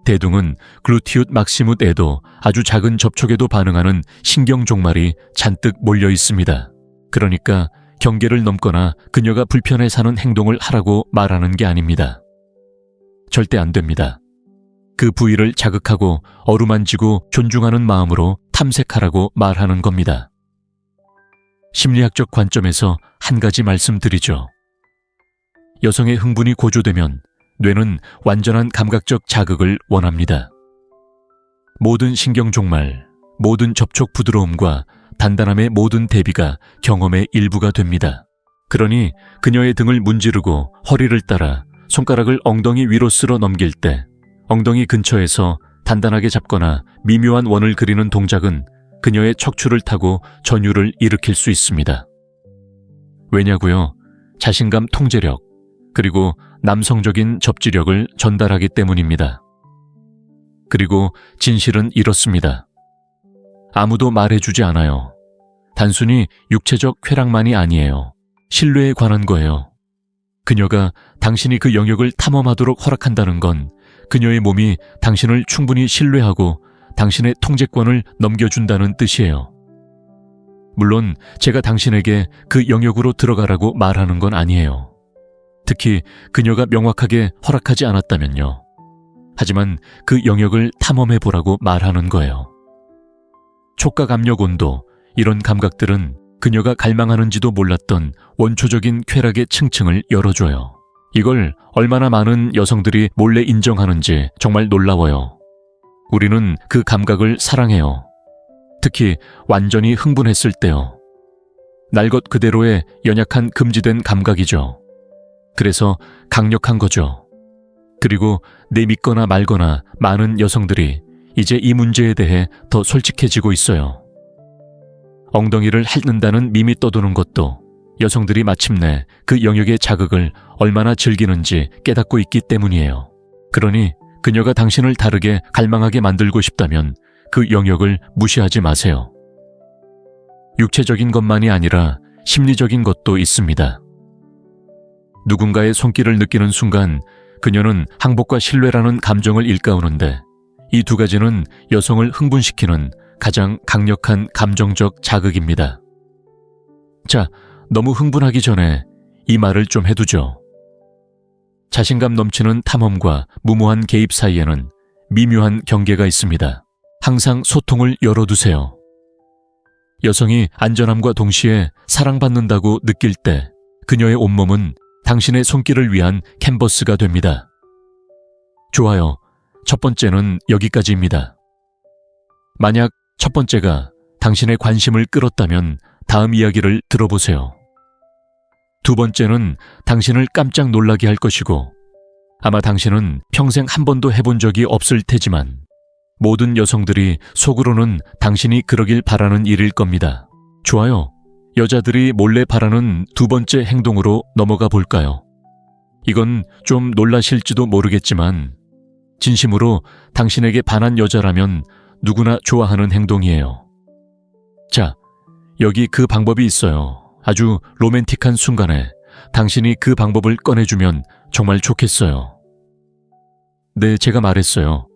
대둥은 글루티읒 막시뭇에도 아주 작은 접촉에도 반응하는 신경 종말이 잔뜩 몰려 있습니다. 그러니까 경계를 넘거나 그녀가 불편해 사는 행동을 하라고 말하는 게 아닙니다. 절대 안 됩니다. 그 부위를 자극하고 어루만지고 존중하는 마음으로 탐색하라고 말하는 겁니다. 심리학적 관점에서 한 가지 말씀드리죠. 여성의 흥분이 고조되면 뇌는 완전한 감각적 자극을 원합니다. 모든 신경 종말, 모든 접촉 부드러움과 단단함의 모든 대비가 경험의 일부가 됩니다. 그러니 그녀의 등을 문지르고 허리를 따라 손가락을 엉덩이 위로 쓸어 넘길 때 엉덩이 근처에서 단단하게 잡거나 미묘한 원을 그리는 동작은 그녀의 척추를 타고 전율을 일으킬 수 있습니다. 왜냐고요? 자신감 통제력, 그리고 남성적인 접지력을 전달하기 때문입니다. 그리고 진실은 이렇습니다. 아무도 말해주지 않아요. 단순히 육체적 쾌락만이 아니에요. 신뢰에 관한 거예요. 그녀가 당신이 그 영역을 탐험하도록 허락한다는 건 그녀의 몸이 당신을 충분히 신뢰하고 당신의 통제권을 넘겨준다는 뜻이에요. 물론 제가 당신에게 그 영역으로 들어가라고 말하는 건 아니에요. 특히 그녀가 명확하게 허락하지 않았다면요. 하지만 그 영역을 탐험해보라고 말하는 거예요. 촉각 압력 온도, 이런 감각들은 그녀가 갈망하는지도 몰랐던 원초적인 쾌락의 층층을 열어줘요. 이걸 얼마나 많은 여성들이 몰래 인정하는지 정말 놀라워요. 우리는 그 감각을 사랑해요. 특히 완전히 흥분했을 때요. 날 것 그대로의 연약한 금지된 감각이죠. 그래서 강력한 거죠. 그리고 내믿거나 말거나 많은 여성들이 이제 이 문제에 대해 더 솔직해지고 있어요. 엉덩이를 핥는다는 밈이 떠도는 것도 여성들이 마침내 그 영역의 자극을 얼마나 즐기는지 깨닫고 있기 때문이에요. 그러니 그녀가 당신을 다르게 갈망하게 만들고 싶다면 그 영역을 무시하지 마세요. 육체적인 것만이 아니라 심리적인 것도 있습니다. 누군가의 손길을 느끼는 순간 그녀는 항복과 신뢰라는 감정을 일깨우는데 이 두 가지는 여성을 흥분시키는 가장 강력한 감정적 자극입니다. 자, 너무 흥분하기 전에 이 말을 좀 해두죠. 자신감 넘치는 탐험과 무모한 개입 사이에는 미묘한 경계가 있습니다. 항상 소통을 열어두세요. 여성이 안전함과 동시에 사랑받는다고 느낄 때 그녀의 온몸은 당신의 손길을 위한 캔버스가 됩니다. 좋아요. 첫 번째는 여기까지입니다. 만약 첫 번째가 당신의 관심을 끌었다면 다음 이야기를 들어보세요. 두 번째는 당신을 깜짝 놀라게 할 것이고 아마 당신은 평생 한 번도 해본 적이 없을 테지만 모든 여성들이 속으로는 당신이 그러길 바라는 일일 겁니다. 좋아요. 여자들이 몰래 바라는 두 번째 행동으로 넘어가 볼까요? 이건 좀 놀라실지도 모르겠지만 진심으로 당신에게 반한 여자라면 누구나 좋아하는 행동이에요. 자, 여기 그 방법이 있어요. 아주 로맨틱한 순간에 당신이 그 방법을 꺼내주면 정말 좋겠어요. 네, 제가 말했어요.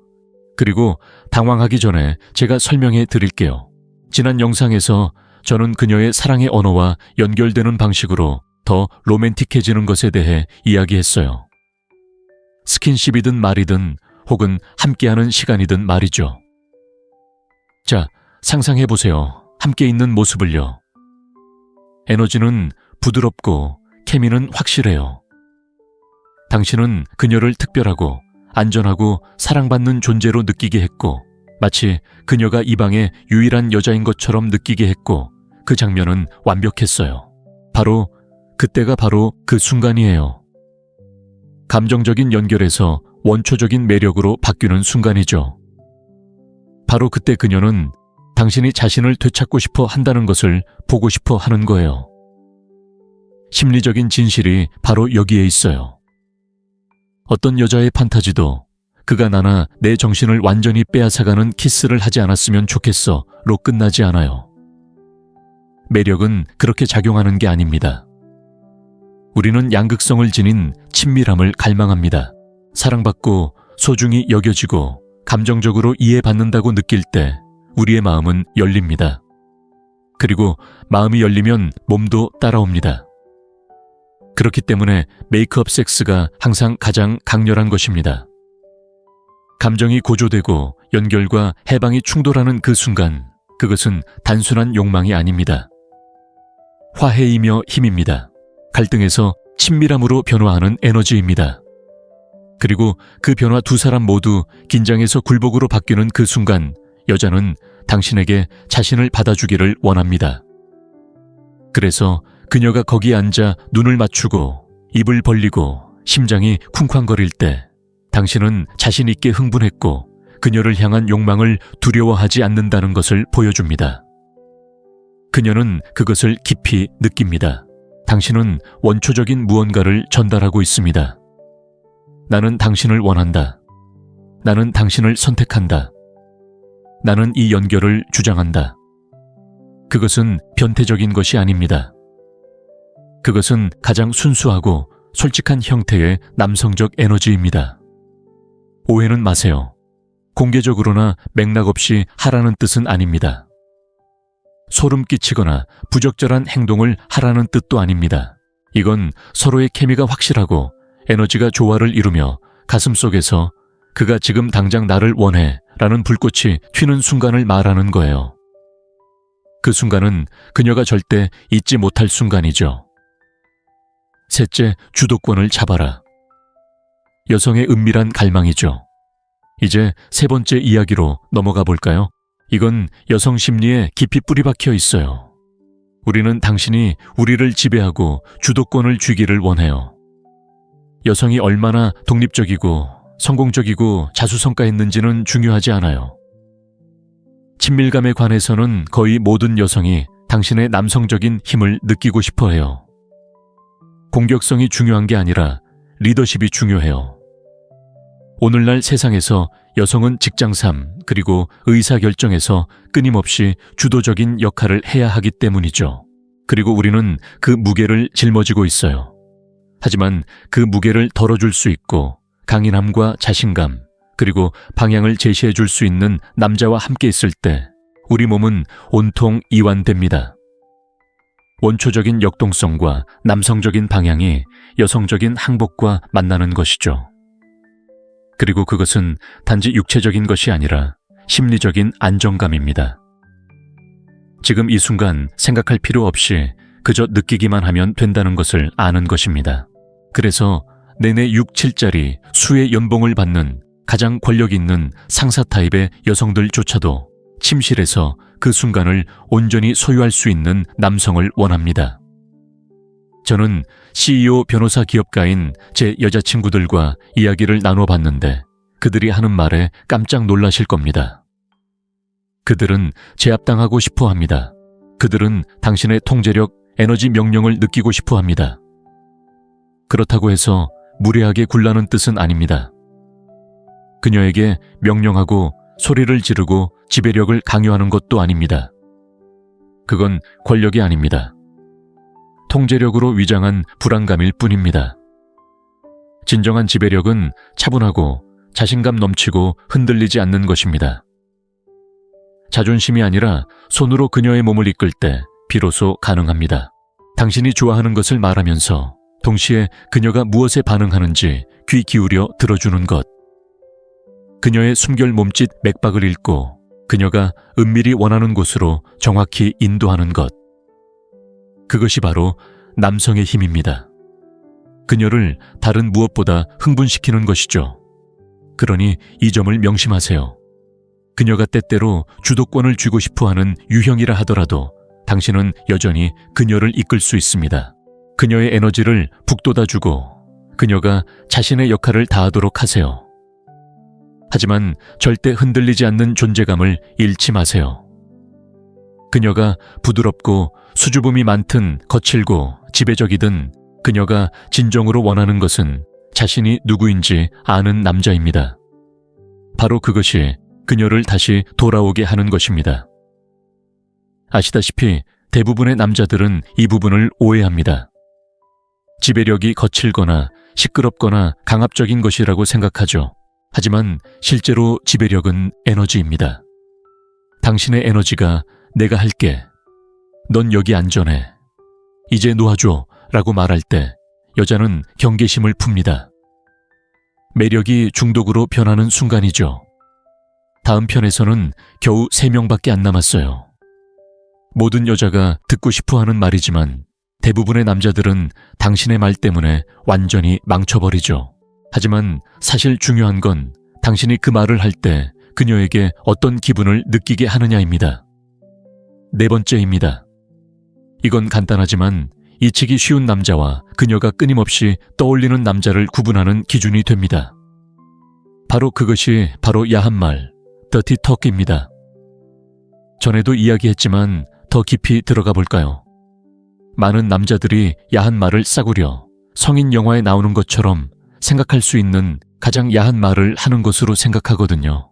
그리고 당황하기 전에 제가 설명해 드릴게요. 지난 영상에서 저는 그녀의 사랑의 언어와 연결되는 방식으로 더 로맨틱해지는 것에 대해 이야기했어요. 스킨십이든 말이든 혹은 함께하는 시간이든 말이죠. 자, 상상해보세요. 함께 있는 모습을요. 에너지는 부드럽고 케미는 확실해요. 당신은 그녀를 특별하고 안전하고 사랑받는 존재로 느끼게 했고 마치 그녀가 이 방의 유일한 여자인 것처럼 느끼게 했고 그 장면은 완벽했어요. 그때가 바로 그 순간이에요. 감정적인 연결에서 원초적인 매력으로 바뀌는 순간이죠. 바로 그때 그녀는 당신이 자신을 되찾고 싶어 한다는 것을 보고 싶어 하는 거예요. 심리적인 진실이 바로 여기에 있어요. 어떤 여자의 판타지도 그가 나나 내 정신을 완전히 빼앗아가는 키스를 하지 않았으면 좋겠어로 끝나지 않아요. 매력은 그렇게 작용하는 게 아닙니다. 우리는 양극성을 지닌 친밀함을 갈망합니다. 사랑받고 소중히 여겨지고 감정적으로 이해받는다고 느낄 때 우리의 마음은 열립니다. 그리고 마음이 열리면 몸도 따라옵니다. 그렇기 때문에 메이크업 섹스가 항상 가장 강렬한 것입니다. 감정이 고조되고 연결과 해방이 충돌하는 그 순간, 그것은 단순한 욕망이 아닙니다. 화해이며 힘입니다. 갈등에서 친밀함으로 변화하는 에너지입니다. 그리고 그 변화 두 사람 모두 긴장에서 굴복으로 바뀌는 그 순간, 여자는 당신에게 자신을 받아주기를 원합니다. 그래서 그녀가 거기에 앉아 눈을 맞추고 입을 벌리고 심장이 쿵쾅거릴 때 당신은 자신 있게 흥분했고 그녀를 향한 욕망을 두려워하지 않는다는 것을 보여줍니다. 그녀는 그것을 깊이 느낍니다. 당신은 원초적인 무언가를 전달하고 있습니다. 나는 당신을 원한다. 나는 당신을 선택한다. 나는 이 연결을 주장한다. 그것은 변태적인 것이 아닙니다. 그것은 가장 순수하고 솔직한 형태의 남성적 에너지입니다. 오해는 마세요. 공개적으로나 맥락 없이 하라는 뜻은 아닙니다. 소름 끼치거나 부적절한 행동을 하라는 뜻도 아닙니다. 이건 서로의 케미가 확실하고 에너지가 조화를 이루며 가슴속에서 그가 지금 당장 나를 원해 라는 불꽃이 튀는 순간을 말하는 거예요. 그 순간은 그녀가 절대 잊지 못할 순간이죠. 셋째, 주도권을 잡아라. 여성의 은밀한 갈망이죠. 이제 세 번째 이야기로 넘어가 볼까요? 이건 여성 심리에 깊이 뿌리 박혀 있어요. 우리는 당신이 우리를 지배하고 주도권을 쥐기를 원해요. 여성이 얼마나 독립적이고 성공적이고 자수성가했는지는 중요하지 않아요. 친밀감에 관해서는 거의 모든 여성이 당신의 남성적인 힘을 느끼고 싶어 해요. 공격성이 중요한 게 아니라 리더십이 중요해요. 오늘날 세상에서 여성은 직장 삶 그리고 의사결정에서 끊임없이 주도적인 역할을 해야 하기 때문이죠. 그리고 우리는 그 무게를 짊어지고 있어요. 하지만 그 무게를 덜어줄 수 있고 강인함과 자신감 그리고 방향을 제시해 줄 수 있는 남자와 함께 있을 때 우리 몸은 온통 이완됩니다. 원초적인 역동성과 남성적인 방향이 여성적인 항복과 만나는 것이죠. 그리고 그것은 단지 육체적인 것이 아니라 심리적인 안정감입니다. 지금 이 순간 생각할 필요 없이 그저 느끼기만 하면 된다는 것을 아는 것입니다. 그래서 내내 6, 7짜리 수의 연봉을 받는 가장 권력 있는 상사 타입의 여성들조차도 침실에서 그 순간을 온전히 소유할 수 있는 남성을 원합니다. 저는 CEO 변호사 기업가인 제 여자친구들과 이야기를 나눠봤는데 그들이 하는 말에 깜짝 놀라실 겁니다. 그들은 제압당하고 싶어 합니다. 그들은 당신의 통제력, 에너지 명령을 느끼고 싶어 합니다. 그렇다고 해서 무례하게 굴라는 뜻은 아닙니다. 그녀에게 명령하고 소리를 지르고 지배력을 강요하는 것도 아닙니다. 그건 권력이 아닙니다. 통제력으로 위장한 불안감일 뿐입니다. 진정한 지배력은 차분하고 자신감 넘치고 흔들리지 않는 것입니다. 자존심이 아니라 손으로 그녀의 몸을 이끌 때 비로소 가능합니다. 당신이 좋아하는 것을 말하면서 동시에 그녀가 무엇에 반응하는지 귀 기울여 들어주는 것. 그녀의 숨결 몸짓 맥박을 읽고 그녀가 은밀히 원하는 곳으로 정확히 인도하는 것. 그것이 바로 남성의 힘입니다. 그녀를 다른 무엇보다 흥분시키는 것이죠. 그러니 이 점을 명심하세요. 그녀가 때때로 주도권을 쥐고 싶어하는 유형이라 하더라도 당신은 여전히 그녀를 이끌 수 있습니다. 그녀의 에너지를 북돋아주고 그녀가 자신의 역할을 다하도록 하세요. 하지만 절대 흔들리지 않는 존재감을 잃지 마세요. 그녀가 부드럽고 수줍음이 많든 거칠고 지배적이든 그녀가 진정으로 원하는 것은 자신이 누구인지 아는 남자입니다. 바로 그것이 그녀를 다시 돌아오게 하는 것입니다. 아시다시피 대부분의 남자들은 이 부분을 오해합니다. 지배력이 거칠거나 시끄럽거나 강압적인 것이라고 생각하죠. 하지만 실제로 지배력은 에너지입니다. 당신의 에너지가 내가 할게, 넌 여기 안전해, 이제 놓아줘 라고 말할 때 여자는 경계심을 풉니다. 매력이 중독으로 변하는 순간이죠. 다음 편에서는 겨우 3명밖에 안 남았어요. 모든 여자가 듣고 싶어하는 말이지만 대부분의 남자들은 당신의 말 때문에 완전히 망쳐버리죠. 하지만 사실 중요한 건 당신이 그 말을 할 때 그녀에게 어떤 기분을 느끼게 하느냐입니다. 4번째입니다. 이건 간단하지만 잊히기 쉬운 남자와 그녀가 끊임없이 떠올리는 남자를 구분하는 기준이 됩니다. 바로 그것이 바로 야한 말, 더티 턱입니다. 전에도 이야기했지만 더 깊이 들어가 볼까요? 많은 남자들이 야한 말을 싸구려 성인 영화에 나오는 것처럼 생각할 수 있는 가장 야한 말을 하는 것으로 생각하거든요.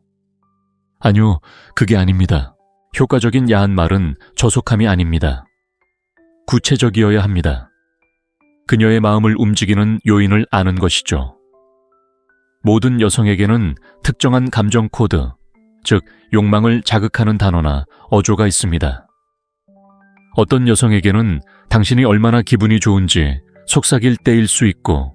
아니요, 그게 아닙니다. 효과적인 야한 말은 저속함이 아닙니다. 구체적이어야 합니다. 그녀의 마음을 움직이는 요인을 아는 것이죠. 모든 여성에게는 특정한 감정 코드, 즉 욕망을 자극하는 단어나 어조가 있습니다. 어떤 여성에게는 당신이 얼마나 기분이 좋은지 속삭일 때일 수 있고,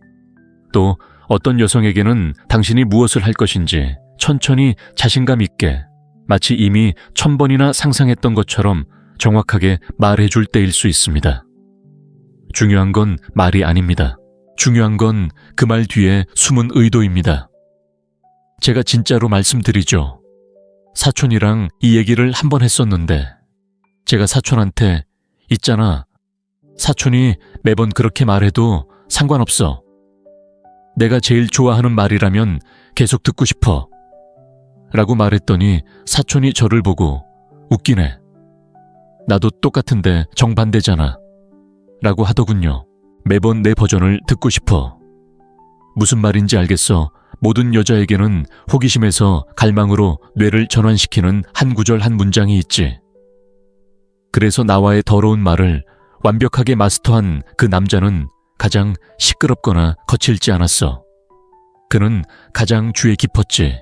또 어떤 여성에게는 당신이 무엇을 할 것인지 천천히 자신감 있게 마치 이미 1000번이나 상상했던 것처럼 정확하게 말해줄 때일 수 있습니다. 중요한 건 말이 아닙니다. 중요한 건 그 말 뒤에 숨은 의도입니다. 제가 진짜로 말씀드리죠. 사촌이랑 이 얘기를 한 번 했었는데 제가 사촌한테 있잖아, 사촌이 매번 그렇게 말해도 상관없어. 내가 제일 좋아하는 말이라면 계속 듣고 싶어 라고 말했더니 사촌이 저를 보고 웃기네, 나도 똑같은데 정반대잖아 라고 하더군요. 매번 내 버전을 듣고 싶어. 무슨 말인지 알겠어. 모든 여자에게는 호기심에서 갈망으로 뇌를 전환시키는 한 구절 한 문장이 있지. 그래서 나와의 더러운 말을 완벽하게 마스터한 그 남자는 가장 시끄럽거나 거칠지 않았어. 그는 가장 주에 깊었지.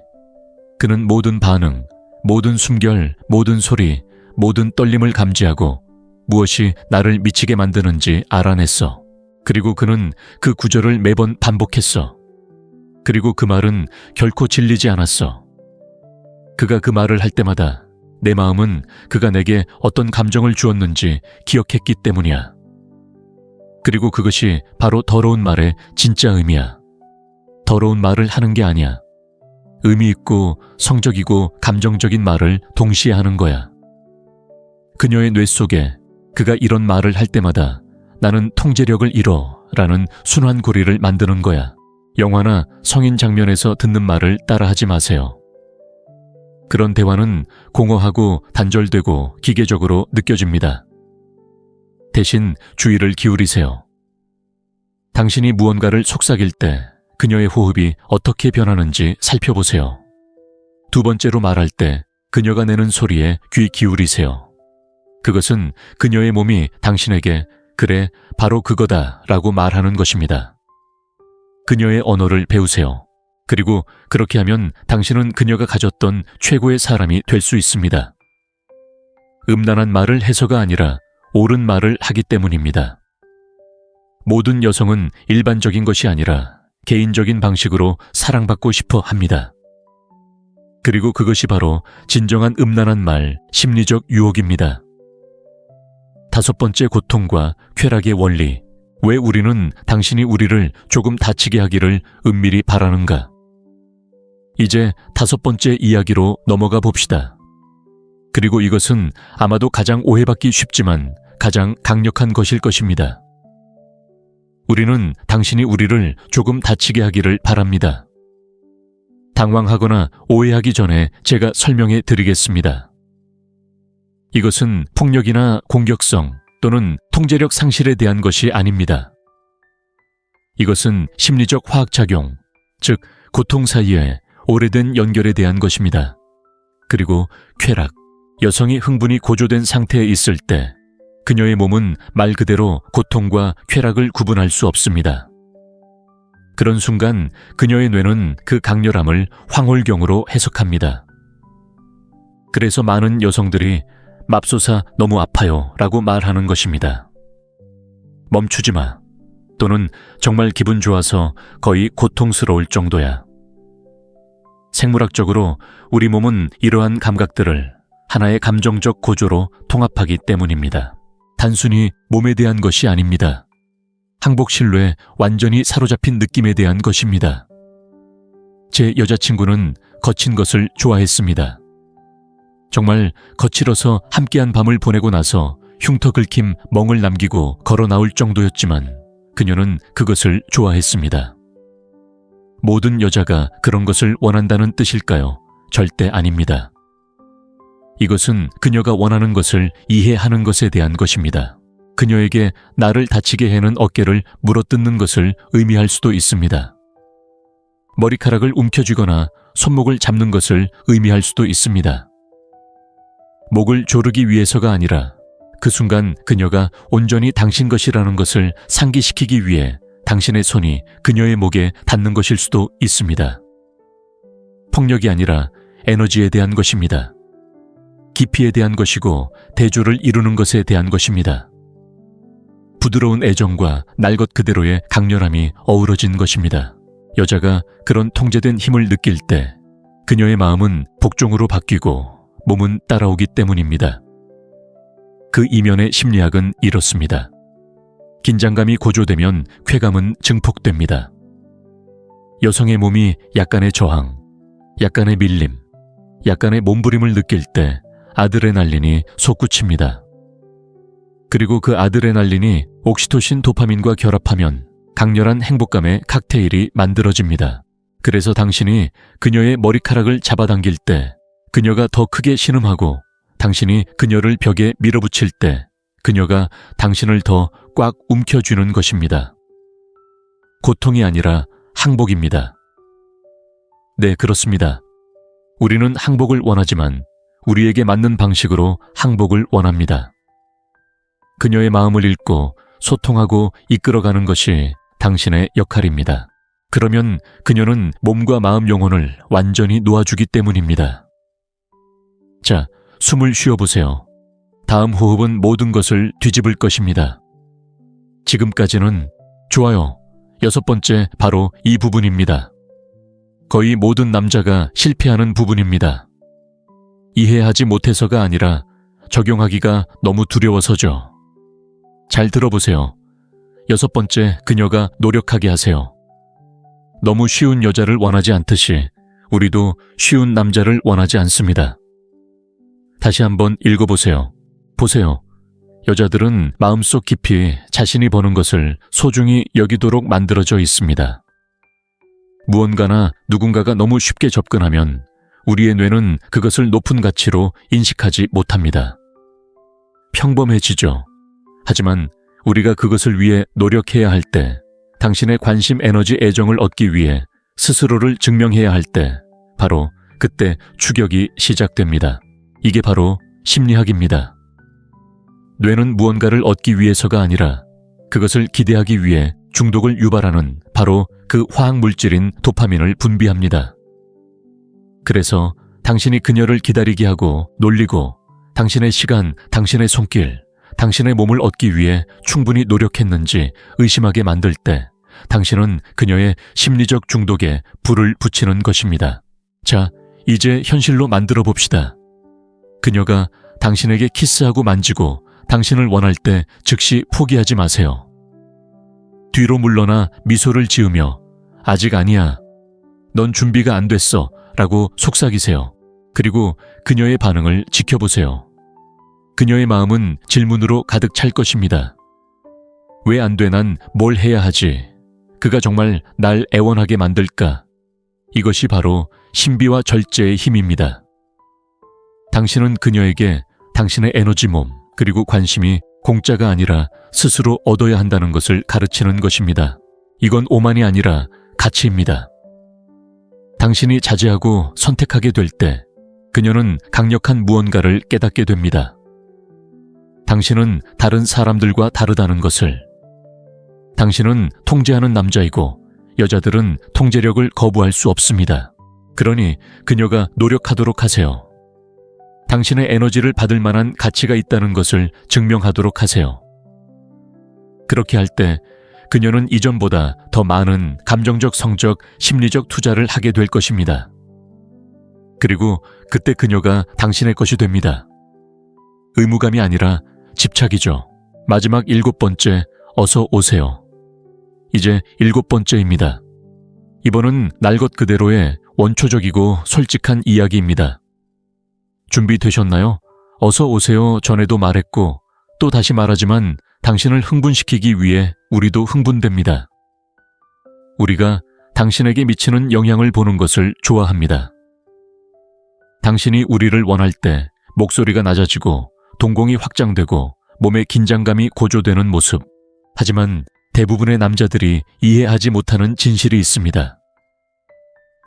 그는 모든 반응, 모든 숨결, 모든 소리, 모든 떨림을 감지하고 무엇이 나를 미치게 만드는지 알아냈어. 그리고 그는 그 구절을 매번 반복했어. 그리고 그 말은 결코 질리지 않았어. 그가 그 말을 할 때마다 내 마음은 그가 내게 어떤 감정을 주었는지 기억했기 때문이야. 그리고 그것이 바로 더러운 말의 진짜 의미야. 더러운 말을 하는 게 아니야. 의미 있고 성적이고 감정적인 말을 동시에 하는 거야. 그녀의 뇌 속에 그가 이런 말을 할 때마다 나는 통제력을 잃어 라는 순환고리를 만드는 거야. 영화나 성인 장면에서 듣는 말을 따라하지 마세요. 그런 대화는 공허하고 단절되고 기계적으로 느껴집니다. 대신 주의를 기울이세요. 당신이 무언가를 속삭일 때 그녀의 호흡이 어떻게 변하는지 살펴보세요. 2번째로 말할 때 그녀가 내는 소리에 귀 기울이세요. 그것은 그녀의 몸이 당신에게 그래, 바로 그거다 라고 말하는 것입니다. 그녀의 언어를 배우세요. 그리고 그렇게 하면 당신은 그녀가 가졌던 최고의 사람이 될 수 있습니다. 음란한 말을 해서가 아니라 옳은 말을 하기 때문입니다. 모든 여성은 일반적인 것이 아니라 개인적인 방식으로 사랑받고 싶어 합니다. 그리고 그것이 바로 진정한 음란한 말, 심리적 유혹입니다. 다섯 번째 고통과 쾌락의 원리. 왜 우리는 당신이 우리를 조금 다치게 하기를 은밀히 바라는가? 이제 다섯 번째 이야기로 넘어가 봅시다. 그리고 이것은 아마도 가장 오해받기 쉽지만 가장 강력한 것일 것입니다. 우리는 당신이 우리를 조금 다치게 하기를 바랍니다. 당황하거나 오해하기 전에 제가 설명해 드리겠습니다. 이것은 폭력이나 공격성 또는 통제력 상실에 대한 것이 아닙니다. 이것은 심리적 화학작용, 즉 고통 사이에 오래된 연결에 대한 것입니다. 그리고 쾌락, 여성이 흥분이 고조된 상태에 있을 때 그녀의 몸은 말 그대로 고통과 쾌락을 구분할 수 없습니다. 그런 순간 그녀의 뇌는 그 강렬함을 황홀경으로 해석합니다. 그래서 많은 여성들이 맙소사 너무 아파요 라고 말하는 것입니다. 멈추지 마, 또는 정말 기분 좋아서 거의 고통스러울 정도야. 생물학적으로 우리 몸은 이러한 감각들을 하나의 감정적 고조로 통합하기 때문입니다. 단순히 몸에 대한 것이 아닙니다. 항복 신뢰에 완전히 사로잡힌 느낌에 대한 것입니다. 제 여자친구는 거친 것을 좋아했습니다. 정말 거칠어서 함께한 밤을 보내고 나서 흉터 긁힘 멍을 남기고 걸어 나올 정도였지만 그녀는 그것을 좋아했습니다. 모든 여자가 그런 것을 원한다는 뜻일까요? 절대 아닙니다. 이것은 그녀가 원하는 것을 이해하는 것에 대한 것입니다. 그녀에게 나를 다치게 해는 어깨를 물어뜯는 것을 의미할 수도 있습니다. 머리카락을 움켜쥐거나 손목을 잡는 것을 의미할 수도 있습니다. 목을 조르기 위해서가 아니라 그 순간 그녀가 온전히 당신 것이라는 것을 상기시키기 위해 당신의 손이 그녀의 목에 닿는 것일 수도 있습니다. 폭력이 아니라 에너지에 대한 것입니다. 깊이에 대한 것이고 대조를 이루는 것에 대한 것입니다. 부드러운 애정과 날 것 그대로의 강렬함이 어우러진 것입니다. 여자가 그런 통제된 힘을 느낄 때 그녀의 마음은 복종으로 바뀌고 몸은 따라오기 때문입니다. 그 이면의 심리학은 이렇습니다. 긴장감이 고조되면 쾌감은 증폭됩니다. 여성의 몸이 약간의 저항, 약간의 밀림, 약간의 몸부림을 느낄 때 아드레날린이 솟구칩니다. 그리고 그 아드레날린이 옥시토신 도파민과 결합하면 강렬한 행복감의 칵테일이 만들어집니다. 그래서 당신이 그녀의 머리카락을 잡아당길 때 그녀가 더 크게 신음하고 당신이 그녀를 벽에 밀어붙일 때 그녀가 당신을 더 꽉 움켜쥐는 것입니다. 고통이 아니라 항복입니다. 네, 그렇습니다. 우리는 항복을 원하지만 우리에게 맞는 방식으로 항복을 원합니다. 그녀의 마음을 읽고 소통하고 이끌어가는 것이 당신의 역할입니다. 그러면 그녀는 몸과 마음 영혼을 완전히 놓아주기 때문입니다. 자, 숨을 쉬어보세요. 다음 호흡은 모든 것을 뒤집을 것입니다. 지금까지는 좋아요. 여섯 번째 바로 이 부분입니다. 거의 모든 남자가 실패하는 부분입니다. 이해하지 못해서가 아니라 적용하기가 너무 두려워서죠. 잘 들어보세요. 여섯 번째, 그녀가 노력하게 하세요. 너무 쉬운 여자를 원하지 않듯이 우리도 쉬운 남자를 원하지 않습니다. 다시 한번 읽어보세요. 보세요. 여자들은 마음속 깊이 자신이 버는 것을 소중히 여기도록 만들어져 있습니다. 무언가나 누군가가 너무 쉽게 접근하면 우리의 뇌는 그것을 높은 가치로 인식하지 못합니다. 평범해지죠. 하지만 우리가 그것을 위해 노력해야 할 때, 당신의 관심, 에너지, 애정을 얻기 위해 스스로를 증명해야 할 때, 바로 그때 추격이 시작됩니다. 이게 바로 심리학입니다. 뇌는 무언가를 얻기 위해서가 아니라 그것을 기대하기 위해 중독을 유발하는 바로 그 화학물질인 도파민을 분비합니다. 그래서 당신이 그녀를 기다리게 하고 놀리고 당신의 시간, 당신의 손길, 당신의 몸을 얻기 위해 충분히 노력했는지 의심하게 만들 때 당신은 그녀의 심리적 중독에 불을 붙이는 것입니다. 자, 이제 현실로 만들어 봅시다. 그녀가 당신에게 키스하고 만지고 당신을 원할 때 즉시 포기하지 마세요. 뒤로 물러나 미소를 지으며 아직 아니야. 넌 준비가 안 됐어. 라고 속삭이세요. 그리고 그녀의 반응을 지켜보세요. 그녀의 마음은 질문으로 가득 찰 것입니다. 왜 안 돼? 난 뭘 해야 하지? 그가 정말 날 애원하게 만들까? 이것이 바로 신비와 절제의 힘입니다. 당신은 그녀에게 당신의 에너지 몸 그리고 관심이 공짜가 아니라 스스로 얻어야 한다는 것을 가르치는 것입니다. 이건 오만이 아니라 가치입니다. 당신이 자제하고 선택하게 될 때 그녀는 강력한 무언가를 깨닫게 됩니다. 당신은 다른 사람들과 다르다는 것을. 당신은 통제하는 남자이고 여자들은 통제력을 거부할 수 없습니다. 그러니 그녀가 노력하도록 하세요. 당신의 에너지를 받을 만한 가치가 있다는 것을 증명하도록 하세요. 그렇게 할 때 그녀는 이전보다 더 많은 감정적, 성적, 심리적 투자를 하게 될 것입니다. 그리고 그때 그녀가 당신의 것이 됩니다. 의무감이 아니라 집착이죠. 마지막 7번째, 어서 오세요. 이제 7번째입니다. 이번은 날 것 그대로의 원초적이고 솔직한 이야기입니다. 준비되셨나요? 어서 오세요 전에도 말했고 또 다시 말하지만 당신을 흥분시키기 위해 우리도 흥분됩니다. 우리가 당신에게 미치는 영향을 보는 것을 좋아합니다. 당신이 우리를 원할 때 목소리가 낮아지고 동공이 확장되고 몸의 긴장감이 고조되는 모습. 하지만 대부분의 남자들이 이해하지 못하는 진실이 있습니다.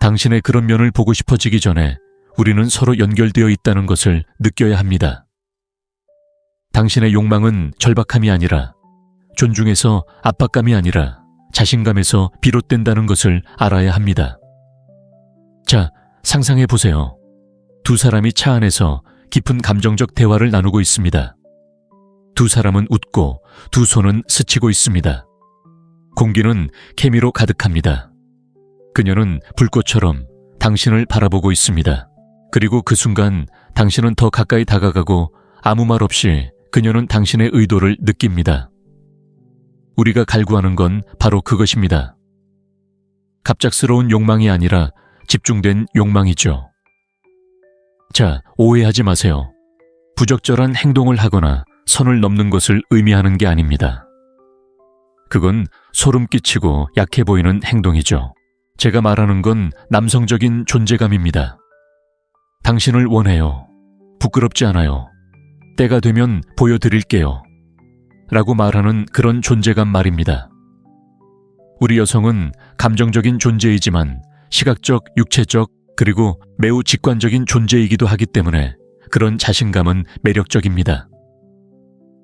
당신의 그런 면을 보고 싶어지기 전에 우리는 서로 연결되어 있다는 것을 느껴야 합니다. 당신의 욕망은 절박함이 아니라 존중에서 압박감이 아니라 자신감에서 비롯된다는 것을 알아야 합니다. 자, 상상해 보세요. 두 사람이 차 안에서 깊은 감정적 대화를 나누고 있습니다. 두 사람은 웃고 두 손은 스치고 있습니다. 공기는 케미로 가득합니다. 그녀는 불꽃처럼 당신을 바라보고 있습니다. 그리고 그 순간 당신은 더 가까이 다가가고 아무 말 없이 그녀는 당신의 의도를 느낍니다. 우리가 갈구하는 건 바로 그것입니다. 갑작스러운 욕망이 아니라 집중된 욕망이죠. 자, 오해하지 마세요. 부적절한 행동을 하거나 선을 넘는 것을 의미하는 게 아닙니다. 그건 소름 끼치고 약해 보이는 행동이죠. 제가 말하는 건 남성적인 존재감입니다. 당신을 원해요. 부끄럽지 않아요. 때가 되면 보여드릴게요. 라고 말하는 그런 존재감 말입니다. 우리 여성은 감정적인 존재이지만 시각적, 육체적, 그리고 매우 직관적인 존재이기도 하기 때문에 그런 자신감은 매력적입니다.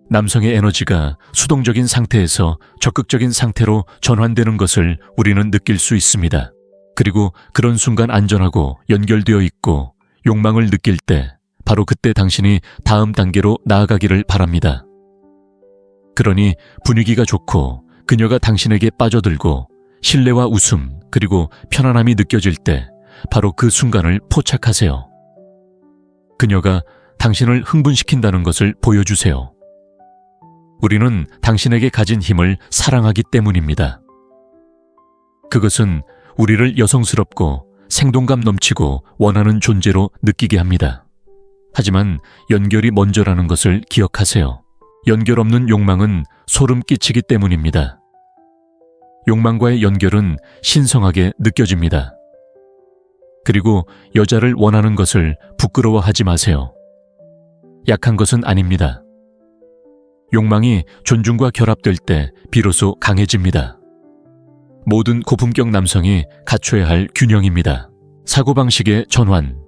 남성의 에너지가 수동적인 상태에서 적극적인 상태로 전환되는 것을 우리는 느낄 수 있습니다. 그리고 그런 순간 안전하고 연결되어 있고 욕망을 느낄 때 바로 그때 당신이 다음 단계로 나아가기를 바랍니다. 그러니 분위기가 좋고 그녀가 당신에게 빠져들고 신뢰와 웃음 그리고 편안함이 느껴질 때 바로 그 순간을 포착하세요. 그녀가 당신을 흥분시킨다는 것을 보여주세요. 우리는 당신에게 가진 힘을 사랑하기 때문입니다. 그것은 우리를 여성스럽고 생동감 넘치고 원하는 존재로 느끼게 합니다. 하지만 연결이 먼저라는 것을 기억하세요. 연결 없는 욕망은 소름 끼치기 때문입니다. 욕망과의 연결은 신성하게 느껴집니다. 그리고 여자를 원하는 것을 부끄러워하지 마세요. 약한 것은 아닙니다. 욕망이 존중과 결합될 때 비로소 강해집니다. 모든 고품격 남성이 갖춰야 할 균형입니다. 사고방식의 전환.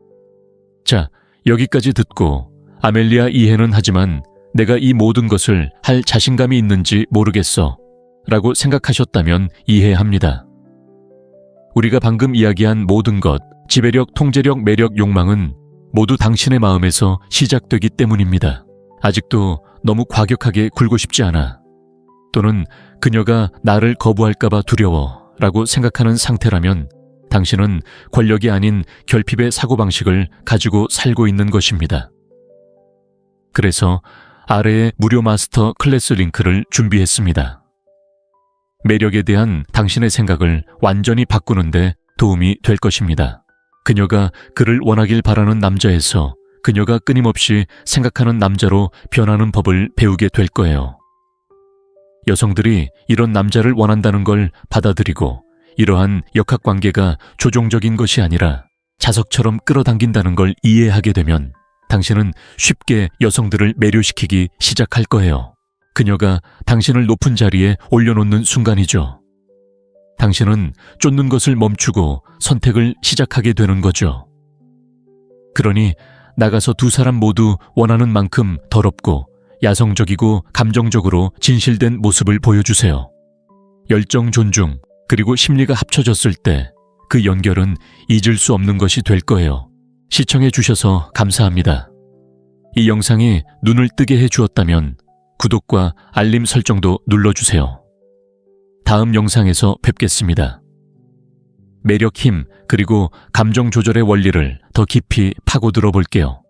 자, 여기까지 듣고 아멜리아 이해는 하지만 내가 이 모든 것을 할 자신감이 있는지 모르겠어 라고 생각하셨다면 이해합니다. 우리가 방금 이야기한 모든 것, 지배력, 통제력, 매력, 욕망은 모두 당신의 마음에서 시작되기 때문입니다. 아직도 너무 과격하게 굴고 싶지 않아. 또는 그녀가 나를 거부할까봐 두려워 라고 생각하는 상태라면 당신은 권력이 아닌 결핍의 사고방식을 가지고 살고 있는 것입니다. 그래서 아래에 무료 마스터 클래스 링크를 준비했습니다. 매력에 대한 당신의 생각을 완전히 바꾸는데 도움이 될 것입니다. 그녀가 그를 원하길 바라는 남자에서 그녀가 끊임없이 생각하는 남자로 변하는 법을 배우게 될 거예요. 여성들이 이런 남자를 원한다는 걸 받아들이고 이러한 역학관계가 조종적인 것이 아니라 자석처럼 끌어당긴다는 걸 이해하게 되면 당신은 쉽게 여성들을 매료시키기 시작할 거예요. 그녀가 당신을 높은 자리에 올려놓는 순간이죠. 당신은 쫓는 것을 멈추고 선택을 시작하게 되는 거죠. 그러니 나가서 두 사람 모두 원하는 만큼 더럽고 야성적이고 감정적으로 진실된 모습을 보여주세요. 열정 존중, 그리고 심리가 합쳐졌을 때 그 연결은 잊을 수 없는 것이 될 거예요. 시청해 주셔서 감사합니다. 이 영상이 눈을 뜨게 해 주었다면 구독과 알림 설정도 눌러주세요. 다음 영상에서 뵙겠습니다. 매력 힘 그리고 감정 조절의 원리를 더 깊이 파고들어 볼게요.